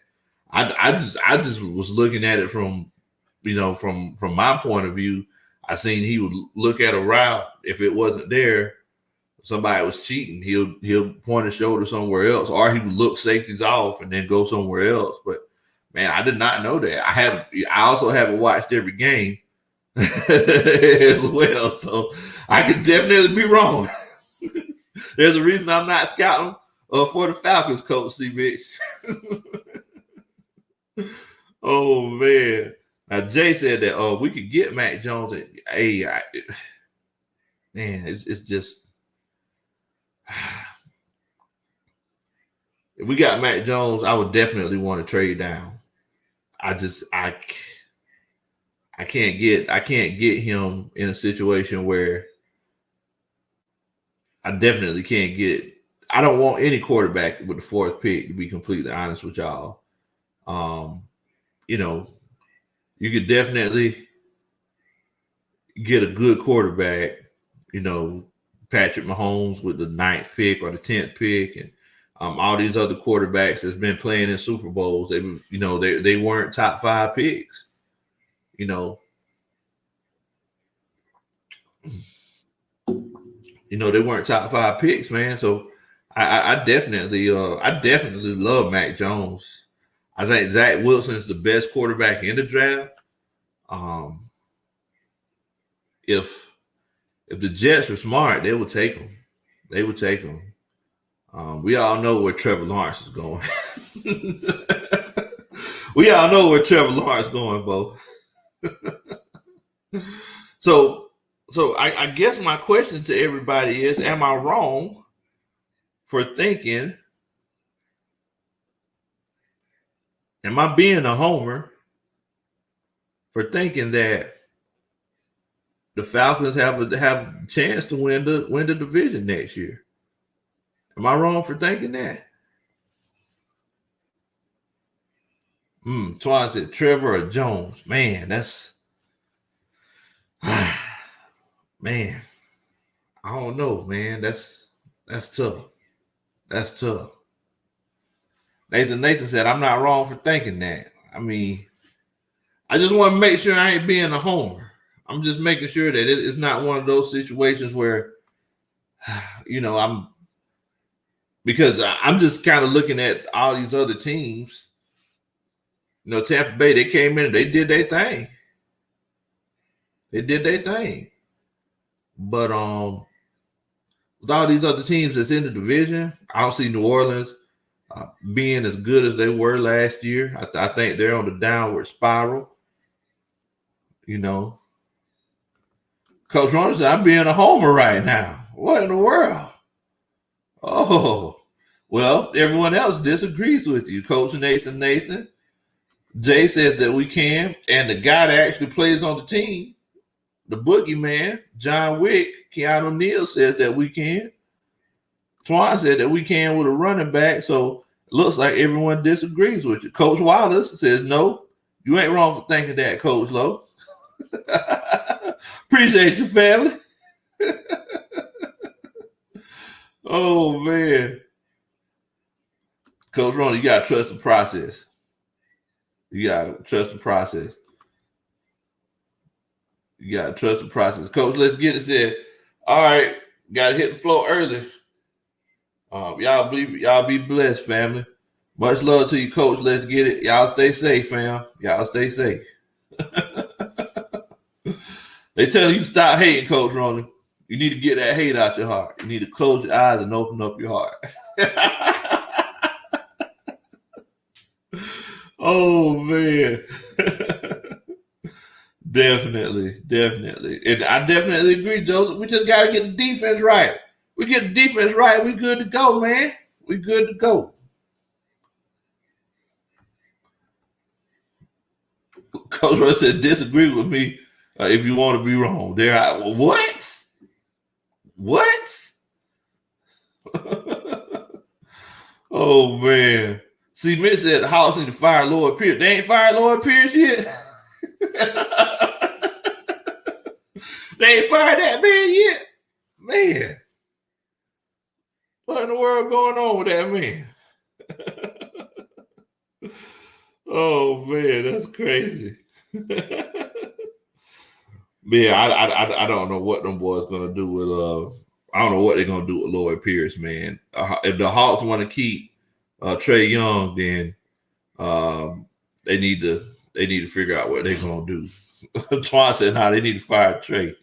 I just was looking at it from my point of view. I seen he would look at a route. If it wasn't there, somebody was cheating. He'll point his shoulder somewhere else, or he would look safeties off and then go somewhere else. But man, I did not know that. I also haven't watched every game as well, so I could definitely be wrong. There's a reason I'm not scouting for the Falcons, Coach C. Mitch. Oh man! Now Jay said that we could get Mac Jones. Man, it's just if we got Mac Jones, I would definitely want to trade down. I can't get him in a situation where I definitely can't get. I don't want any quarterback with the 4th pick, to be completely honest with y'all. You could definitely get a good quarterback, Patrick Mahomes with the 9th pick or the 10th pick, and all these other quarterbacks that's been playing in Super Bowls. They weren't top 5 picks. They weren't top 5 picks, man. So I definitely love Mac Jones. I think Zach Wilson is the best quarterback in the draft. If the Jets are smart, they would take him. They would take him. We all know where Trevor Lawrence is going. We all know where Trevor Lawrence is going, Bo. So I guess my question to everybody is, am I wrong for thinking, am I being a homer for thinking that the Falcons have a chance to win the division next year? Am I wrong for thinking that? Twice said Trevor or Jones. Man, that's man. I don't know, man. That's tough. That's tough. Nathan said, I'm not wrong for thinking that. I mean, I just want to make sure I ain't being a homer. I'm just making sure that it's not one of those situations where, because I'm just kind of looking at all these other teams. Tampa Bay, they came in and they did their thing. But with all these other teams that's in the division, I don't see New Orleans being as good as they were last year. I think they're on the downward spiral. Coach Ronald said, I'm being a homer right now. What in the world? Oh, well, everyone else disagrees with you. Coach Nathan. Jay says that we can. And the guy that actually plays on the team, the boogeyman, John Wick, Keanu Neal, says that we can. Twan said that we can with a running back. So it looks like everyone disagrees with you. Coach Wallace says, no, you ain't wrong for thinking that, Coach Lowe. Appreciate you, family. Oh, man. Coach Ron, you got to trust the process. Coach, let's get it said. All right. Got to hit the floor early. Y'all be blessed, family. Much love to you, Coach. Let's get it. Y'all stay safe, fam. Y'all stay safe. They tell you stop hating, Coach Ronnie. You need to get that hate out your heart. You need to close your eyes and open up your heart. Oh, man. Definitely. And I definitely agree, Joseph. We just got to get the defense right. We get the defense right, we good to go, man. We good to go. Coach Ronnie said, disagree with me if you want to be wrong. What? Oh man. See, Mitch said the Hawks need to fire Lloyd Pierce. They ain't fired Lloyd Pierce yet. They ain't fired that man yet. Man. What in the world going on with that man? Oh man, that's crazy. Man, I don't know what them boys gonna do with I don't know what they're gonna do with Lloyd Pierce, man. If the Hawks want to keep Trae Young, then they need to figure out what they're gonna do. Twan said, "Nah, they need to fire Trae."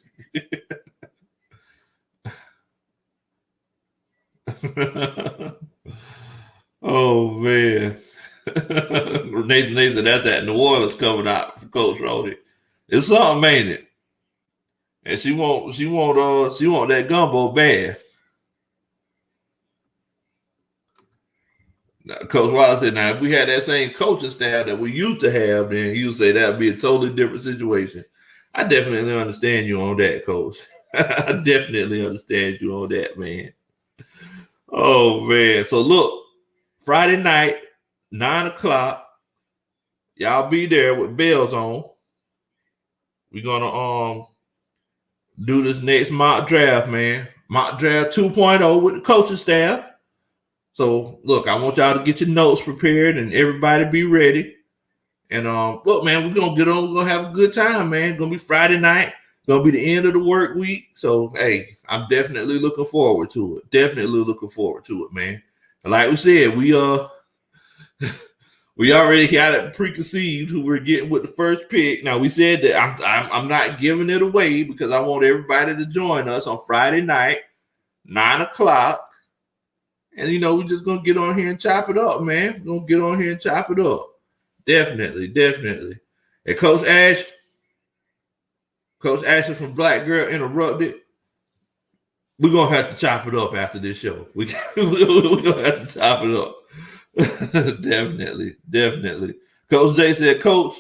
Oh man. Nathan said that's that New Orleans coming out for Coach Rody. It's something, ain't it? And she want that gumbo bad. Now, Coach Wallace said, now if we had that same coaching staff that we used to have, then you would say that would be a totally different situation. I definitely understand you on that, Coach. I definitely understand you on that, man. Oh man. So look, Friday night, 9:00. Y'all be there with bells on. We're gonna do this next mock draft, man. Mock draft 2.0 with the coaching staff. So look, I want y'all to get your notes prepared and everybody be ready. And look, man, we're gonna get on. We're gonna have a good time, man. It's gonna be Friday night. Gonna be the end of the work week. So hey, I'm definitely looking forward to it. Definitely looking forward to it, man. And like we said, we already got it preconceived who we're getting with the first pick. Now we said that I'm not giving it away because I want everybody to join us on Friday night, 9:00. And we're just gonna get on here and chop it up, man. We're gonna get on here and chop it up. Definitely. And Coach Ashley from Black Girl Interrupted. We're gonna have to chop it up after this show. We're gonna have to chop it up. Definitely. Coach J said, Coach,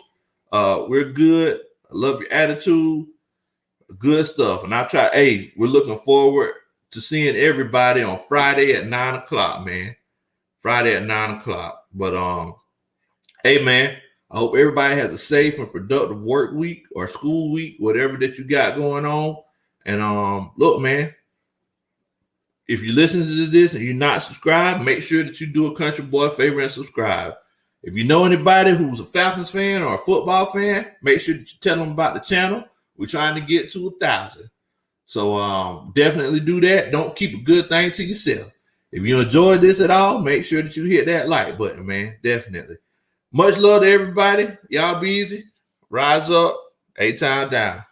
we're good. I love your attitude. Good stuff. And we're looking forward to seeing everybody on Friday at 9:00, man. Friday at 9:00. But hey, man, I hope everybody has a safe and productive work week or school week, whatever that you got going on. And look, man, if you listen to this and you're not subscribed, make sure that you do a country boy favor and subscribe. If you know anybody who's a Falcons fan or a football fan, make sure that you tell them about the channel. We're trying to get to 1,000. So definitely do that. Don't keep a good thing to yourself. If you enjoyed this at all, make sure that you hit that like button, man. Definitely. Much love to everybody. Y'all be easy. Rise up. A-time down.